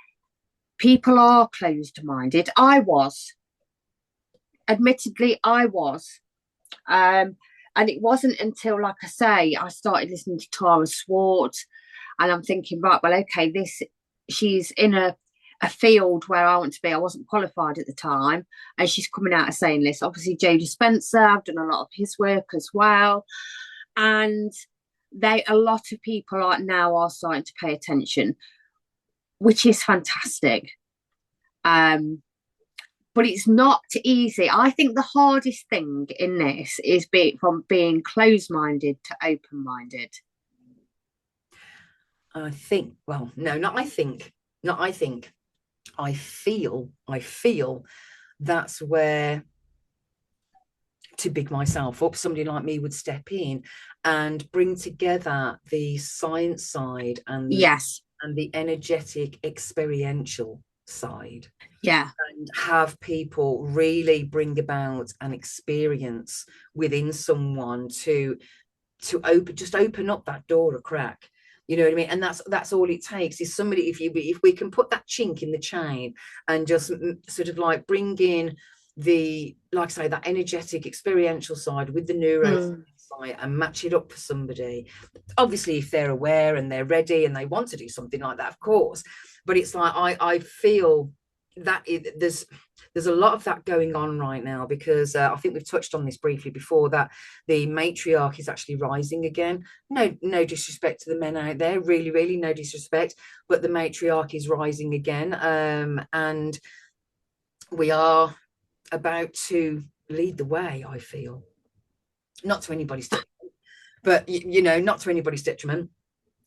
people are closed-minded. Admittedly, I was. And it wasn't until, like I say, I started listening to Tara Swart, and I'm thinking, right, well, okay, she's in a field where I want to be. I wasn't qualified at the time, and she's coming out and saying this. Obviously, Joe Dispenza, I've done a lot of his work as well, and a lot of people are starting to pay attention, which is fantastic. But it's not easy. I think the hardest thing in this is from being closed-minded to open-minded. I think, well, no, not I think, not I think. I feel that's where to big myself up, somebody like me would step in and bring together the science side Yes. and the energetic experiential side, Yeah. and have people really bring about an experience within someone to open up that door a crack. You know what I mean? And that's all it takes is somebody, if we can put that chink in the chain and just sort of like bring in the, like I say, that energetic experiential side with the neuro side and match it up for somebody. Obviously, if they're aware and they're ready and they want to do something like that, of course. But it's like I feel that there's a lot of that going on right now, because I think we've touched on this briefly before, that the matriarch is actually rising again. No disrespect to the men out there, really no disrespect, but the matriarch is rising again, and we are about to lead the way, I feel. Not to anybody's detriment, but not to anybody's detriment.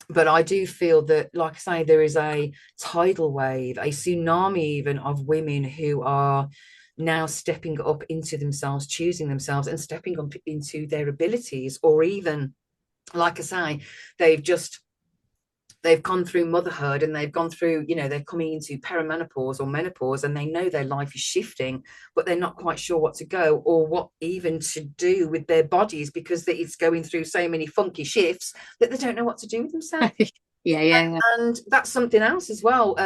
But I do feel that, like I say, there is a tidal wave, a tsunami even, of women who are now stepping up into themselves, choosing themselves and stepping up into their abilities. Or even, like I say, they've gone through motherhood and they've gone through, they're coming into perimenopause or menopause, and they know their life is shifting, but they're not quite sure what to go or what even to do with their bodies, because it's going through so many funky shifts that they don't know what to do with themselves. Yeah. And that's something else as well.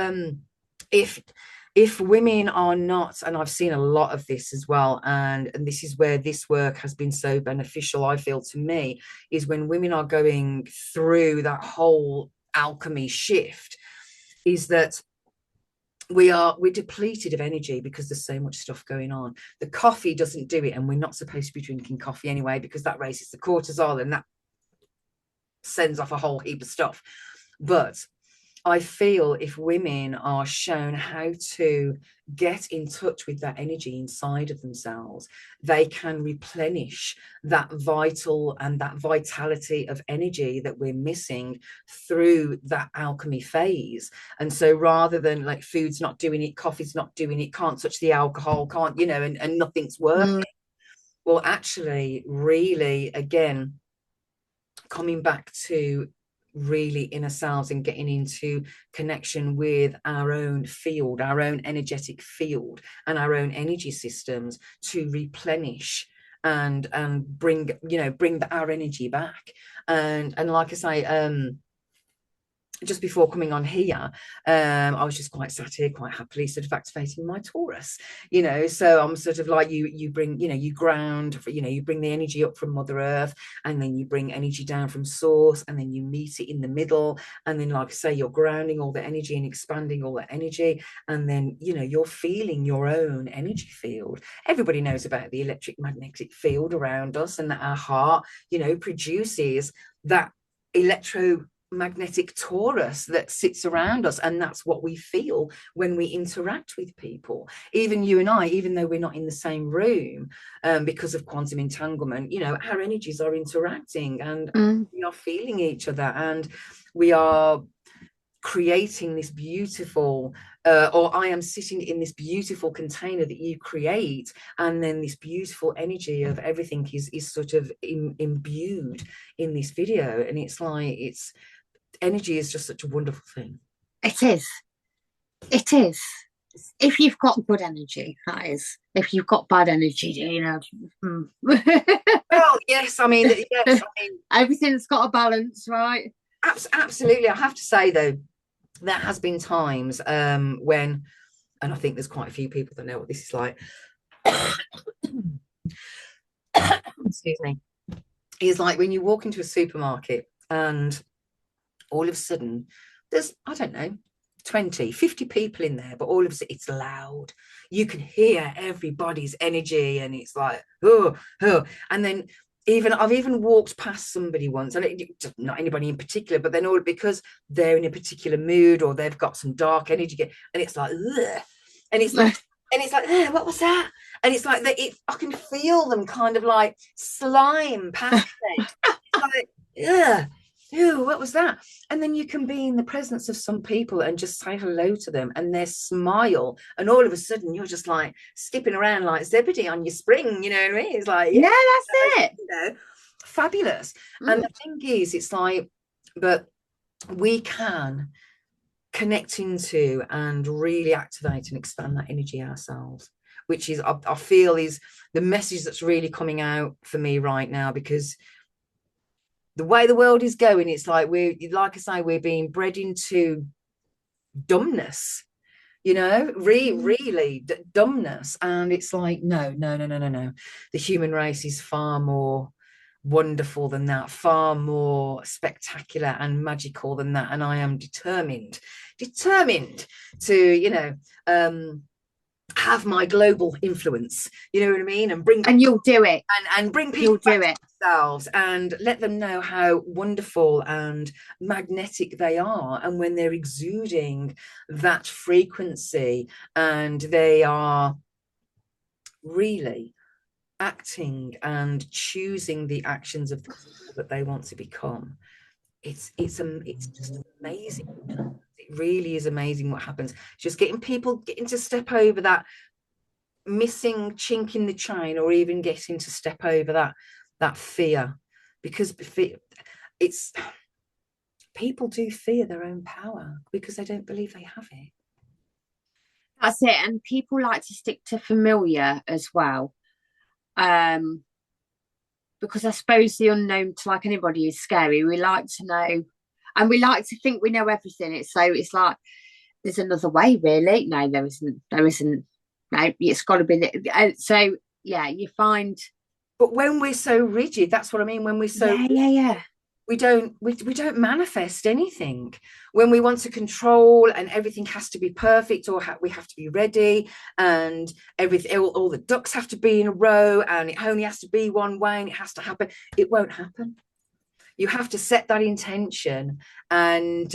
If women are not, and I've seen a lot of this as well, and this is where this work has been so beneficial, I feel, to me, is when women are going through that whole alchemy shift, is that we're depleted of energy because there's so much stuff going on. The coffee doesn't do it, and we're not supposed to be drinking coffee anyway, because that raises the cortisol and that sends off a whole heap of stuff. But I feel if women are shown how to get in touch with that energy inside of themselves, they can replenish that vital and that vitality of energy that we're missing through that alchemy phase. And so rather than like, food's not doing it, coffee's not doing it, can't touch the alcohol, can't, and nothing's working. Well, actually, really, again, coming back to really in ourselves and getting into connection with our own field, our own energetic field and our own energy systems to replenish and bring our energy back. And like I say, just before coming on here, I was just quite sat here quite happily sort of activating my Taurus, so I'm sort of like, you bring, you ground, you bring the energy up from Mother Earth, and then you bring energy down from source, and then you meet it in the middle, and then, like I say, you're grounding all the energy and expanding all that energy, and then you're feeling your own energy field. Everybody knows about the electric magnetic field around us, and that our heart produces that electromagnetic torus that sits around us, and that's what we feel when we interact with people. Even you and I, even though we're not in the same room, because of quantum entanglement, our energies are interacting, and we are feeling each other, and we are creating this beautiful or I am sitting in this beautiful container that you create, and then this beautiful energy of everything is sort of imbued in this video. And it's like, energy is just such a wonderful thing. It is if you've got good energy, that is. If you've got bad energy, Well, yes, I mean everything's got a balance, right? Absolutely. I have to say, though, there has been times when, and I think there's quite a few people that know what this is like. Excuse me. Is like when you walk into a supermarket and all of a sudden there's, I don't know, 20, 50 people in there, but all of a sudden it's loud. You can hear everybody's energy, and it's like, oh. And then I've even walked past somebody once, and not anybody in particular, but then all because they're in a particular mood or they've got some dark energy, and it's like, ugh. And it's like, what was that? And it's like I can feel them kind of like slime past me. It's like, yeah. Ew, what was that? And then you can be in the presence of some people and just say hello to them and their smile. And all of a sudden you're just like skipping around like Zebedee on your spring, you know what I mean? It's like, Yeah, yeah, that's it. you know, fabulous. And Mm. the thing is, it's like, but we can connect into and really activate and expand that energy ourselves, which is, I feel, is the message that's really coming out for me right now, because the way the world is going, it's like we're, like I say, we're being bred into dumbness, you know, really dumbness. And it's like, no, no, no, no, no, no. The human race is far more wonderful than that, far more spectacular and magical than that. And I am determined to, you know, have my global influence, you know what I mean, and bring, And you'll do it. and bring You'll people do back it. to themselves and let them know how wonderful and magnetic they are. And when they're exuding that frequency and they are really acting and choosing the actions of the people that they want to become, it's just amazing. It really is amazing what happens. Just getting to step over that missing chink in the chain, or even getting to step over that fear, because it's, people do fear their own power because they don't believe they have it. That's it. And people like to stick to familiar as well. Um, because I suppose the unknown to like anybody is scary. We like to know, and we like to think we know everything. It's like there's another way, really. No, there isn't. There isn't. No, it's got to be. So yeah, you find. But when we're so rigid, that's what I mean. When we're so, Yeah. we don't manifest anything. When we want to control and everything has to be perfect, or we have to be ready, and everything, all the ducks have to be in a row, and it only has to be one way, and it has to happen. It won't happen. You have to set that intention. And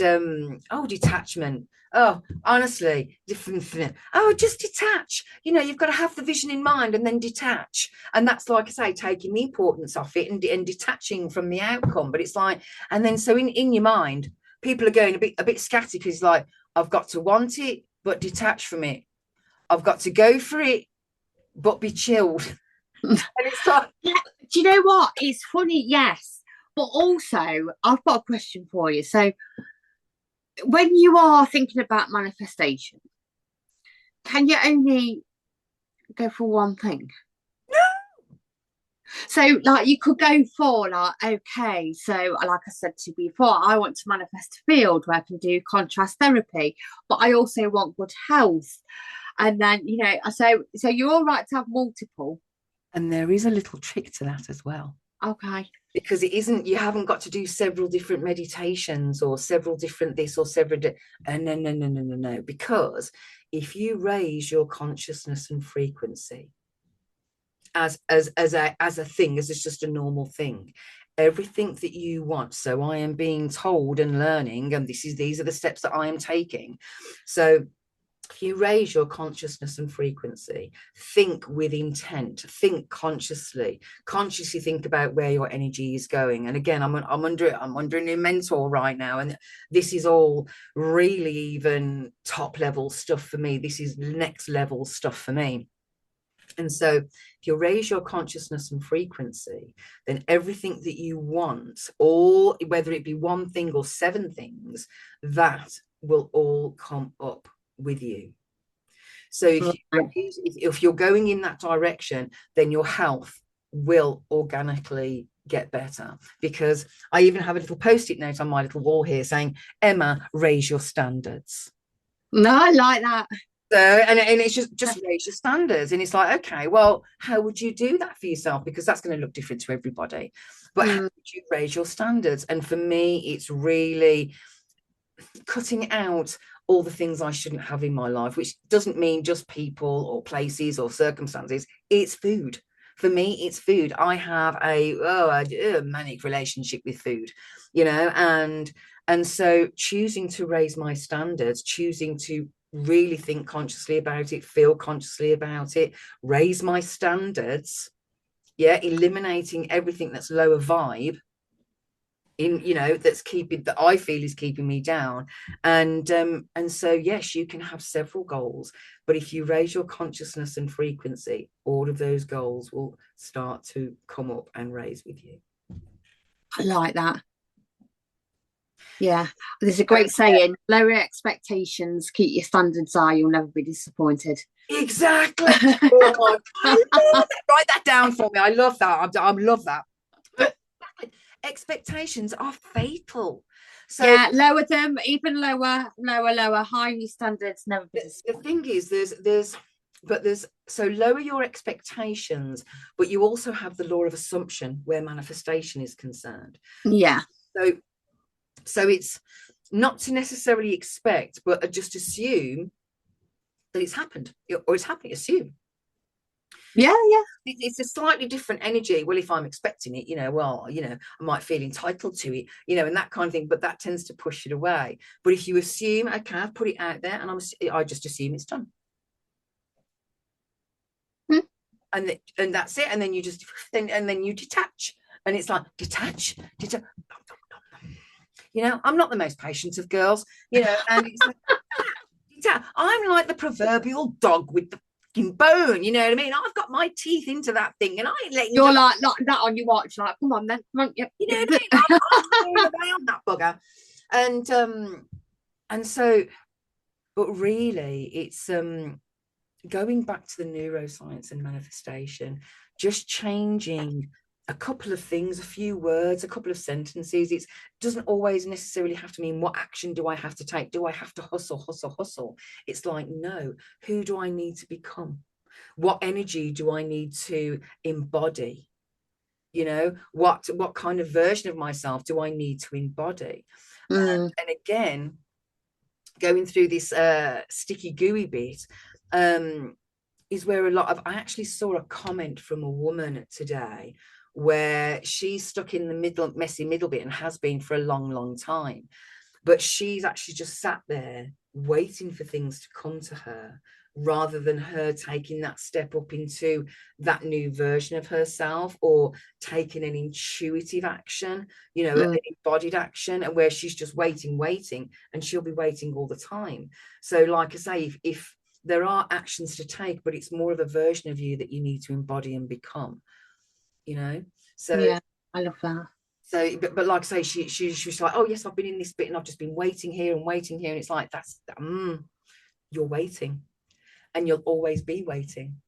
detachment, oh, honestly, just detach. You know, you've got to have the vision in mind and then detach. And that's, like I say, taking the importance of it and detaching from the outcome. But it's like, and then so in your mind, people are going a bit scatty, because like, I've got to want it but detach from it, I've got to go for it but be chilled. And it's like, Yeah. Do you know what? It's funny, yes. But also, I've got a question for you. So, when you are thinking about manifestation, can you only go for one thing? So, like, you could go for, like, okay, so like I said to you before, I want to manifest a field where I can do contrast therapy, but I also want good health. And then, so you're all right to have multiple. and there is a little trick to that as well, Okay. because it isn't, you haven't got to do several different meditations or several different this or several no, no, no, no, no, no, because if you raise your consciousness and frequency as a thing, as it's just a normal thing, everything that you want. So I am being told and learning, and these are the steps that I am taking. So if you raise your consciousness and frequency, think with intent, think consciously think about where your energy is going. And again, I'm under a new mentor right now, and this is all really even top level stuff for me. This is next level stuff for me. And so if you raise your consciousness and frequency, then everything that you want, or whether it be one thing or seven things, that will all come up with you. So if you're going in that direction, then your health will organically get better. Because I even have a little post-it note on my little wall here saying, Emma, raise your standards. No, I like that. So, and it's just raise your standards. And it's like, okay, well, how would you do that for yourself? Because that's going to look different to everybody. But how would you raise your standards? And for me, it's really cutting out all the things I shouldn't have in my life, which doesn't mean just people or places or circumstances. It's food. For me, it's food. I have a manic relationship with food, you know, and so choosing to raise my standards, choosing to really think consciously about it, feel consciously about it, raise my standards, eliminating everything that's lower vibe, in, you know, that's keeping, that I feel is keeping me down. And so yes, you can have several goals, but if you raise your consciousness and frequency, all of those goals will start to come up and raise with you. I like that. Yeah, there's a great saying: lower your expectations, keep your standards high, you'll never be disappointed. Exactly. Oh my God, I love that. Write that down for me. I love that. I love that. Expectations are fatal. So yeah, lower them, even lower, high your standards, never be the thing is, there's so lower your expectations, but you also have the law of assumption where manifestation is concerned. Yeah. So it's not to necessarily expect, but just assume that it's happened, or it's happening. Assume. Yeah. It's a slightly different energy. Well, if I'm expecting it, you know, well, you know, I might feel entitled to it, you know, and that kind of thing, but that tends to push it away. But if you assume, okay, I've put it out there, and I just assume it's done. Hmm. And that's it. And then you just and then you detach. And it's like detach. You know, I'm not the most patient of girls, you know, and it's like, I'm like the proverbial dog with the bone, you know what I mean? I've got my teeth into that thing, and I ain't letting you're like not that on your watch, like, come on then, come on, you know what I mean? I'm going away on that bugger. And so, but really it's going back to the neuroscience and manifestation, just changing a couple of things, a few words, a couple of sentences. It doesn't always necessarily have to mean, what action do I have to take? Do I have to hustle? It's like, no, who do I need to become? What energy do I need to embody? You know, what kind of version of myself do I need to embody? And again, going through this sticky gooey bit, is where a lot of, I actually saw a comment from a woman today where she's stuck in the messy middle bit, and has been for a long time, but she's actually just sat there waiting for things to come to her, rather than her taking that step up into that new version of herself, or taking an intuitive action, you know, an embodied action, and where she's just waiting, and she'll be waiting all the time. So like I say, if there are actions to take, but it's more of a version of you that you need to embody and become, you know. So yeah, I love that. So but like I say, she's like, oh yes, I've been in this bit, and I've just been waiting here, and it's like, that's you're waiting, and you'll always be waiting.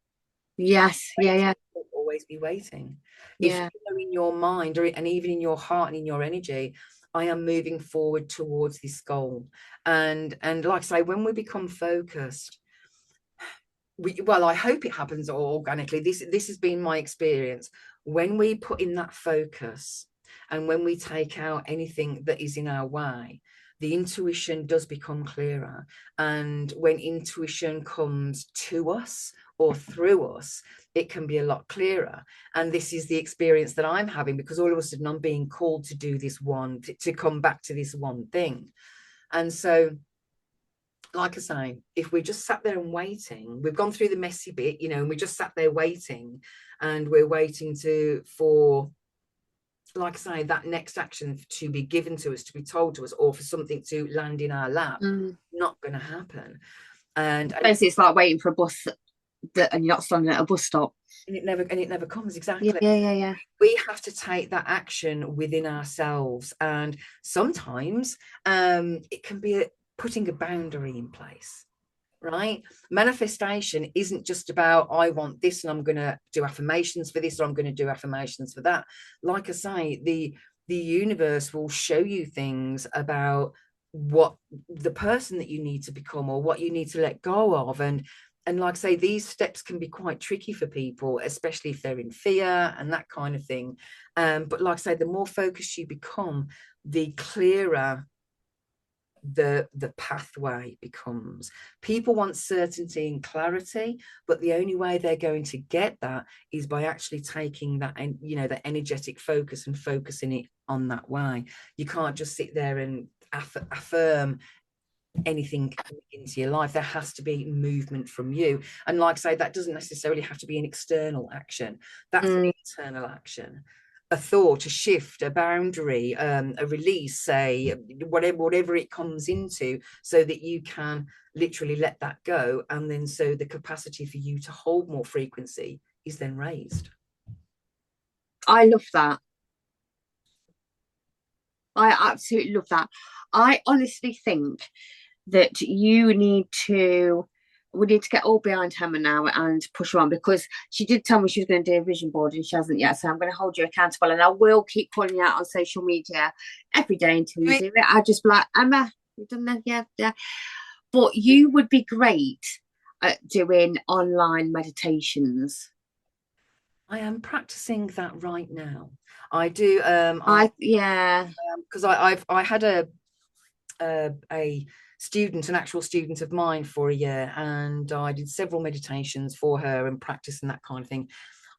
Yes. Yeah. You'll always be waiting. If Yeah. you know in your mind, and even in your heart and in your energy, I am moving forward towards this goal. And like I say, when we become focused, well, I hope it happens organically. This has been my experience. When we put in that focus, and when we take out anything that is in our way, the intuition does become clearer. And when intuition comes to us or through us, it can be a lot clearer. And this is the experience that I'm having, because all of a sudden I'm being called to do this one, to come back to this one thing. And so, like I say, if we just sat there and waiting, we've gone through the messy bit, you know, and we just sat there waiting, and we're waiting for, like I say, that next action to be given to us, to be told to us, or for something to land in our lap. Not going to happen. And it's like waiting for a bus and you're not standing at a bus stop. And it never comes. Exactly. Yeah. We have to take that action within ourselves, and sometimes it can be putting a boundary in place, right? Manifestation isn't just about, I want this and I'm going to do affirmations for this, or I'm going to do affirmations for that. Like I say, the universe will show you things about what the person that you need to become, or what you need to let go of. And like I say, these steps can be quite tricky for people, especially if they're in fear and that kind of thing. But like I say, the more focused you become, the clearer the pathway becomes. People want certainty and clarity, but the only way they're going to get that is by actually taking that, and you know, the energetic focus and focusing it on that way. You can't just sit there and affirm anything into your life. There has to be movement from you. And like I say, that doesn't necessarily have to be an external action. That's an internal action. a thought, a shift, a boundary, a release, say whatever it comes into, so that you can literally let that go, and then so the capacity for you to hold more frequency is then raised. I love that. I absolutely love that. I honestly think that we need to get all behind Emma now and push her on, because she did tell me she was going to do a vision board and she hasn't yet. So I'm going to hold you accountable, and I will keep calling you out on social media every day until you do it. I'll just be like, Emma, you've done that? Yeah, yeah. But you would be great at doing online meditations. I am practicing that right now. I do. Yeah. Because I had a student, an actual student of mine for a year, and I did several meditations for her and practice and that kind of thing.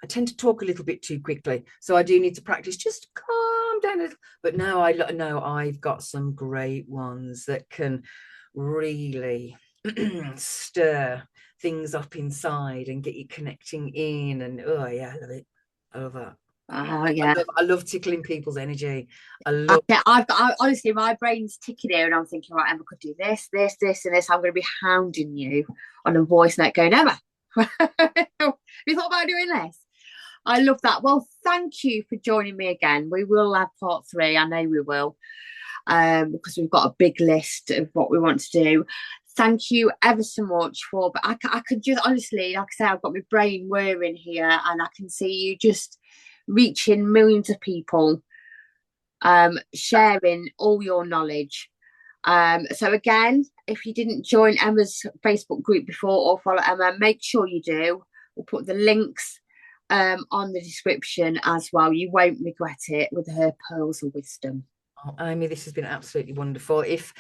I tend to talk a little bit too quickly, so I do need to practice just calm down a little. But now I know I've got some great ones that can really stir things up inside and get you connecting in. And oh yeah, I love it. I love that. Yeah. I love tickling people's energy. I love. Honestly, my brain's ticking here, and I'm thinking, right, Emma could do this, this, this, and this. I'm going to be hounding you on a voice note, going, Emma, you thought about doing this? I love that. Well, thank you for joining me again. We will have part 3. I know we will, because we've got a big list of what we want to do. Thank you ever so much for. But I could just honestly, like I say, I've got my brain whirring here, and I can see you just reaching millions of people, sharing all your knowledge. So again, if you didn't join Emma's Facebook group before or follow Emma, make sure you do. We'll put the links on the description as well. You won't regret it, with her pearls of wisdom. Oh, Amy, this has been absolutely wonderful. If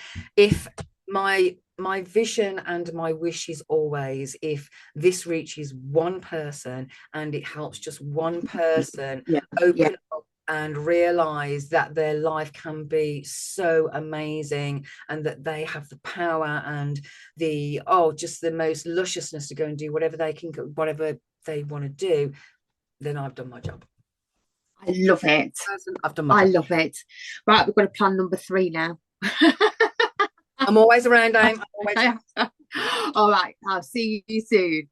my vision and my wish is always, if this reaches one person and it helps just one person open up and realize that their life can be so amazing, and that they have the power and the just the most lusciousness to go and do whatever they want to do, then I've done my job. I love it. I've done my job. I love it. Right, we've got a plan number 3 now. I'm always around, Aim. All right, I'll see you soon.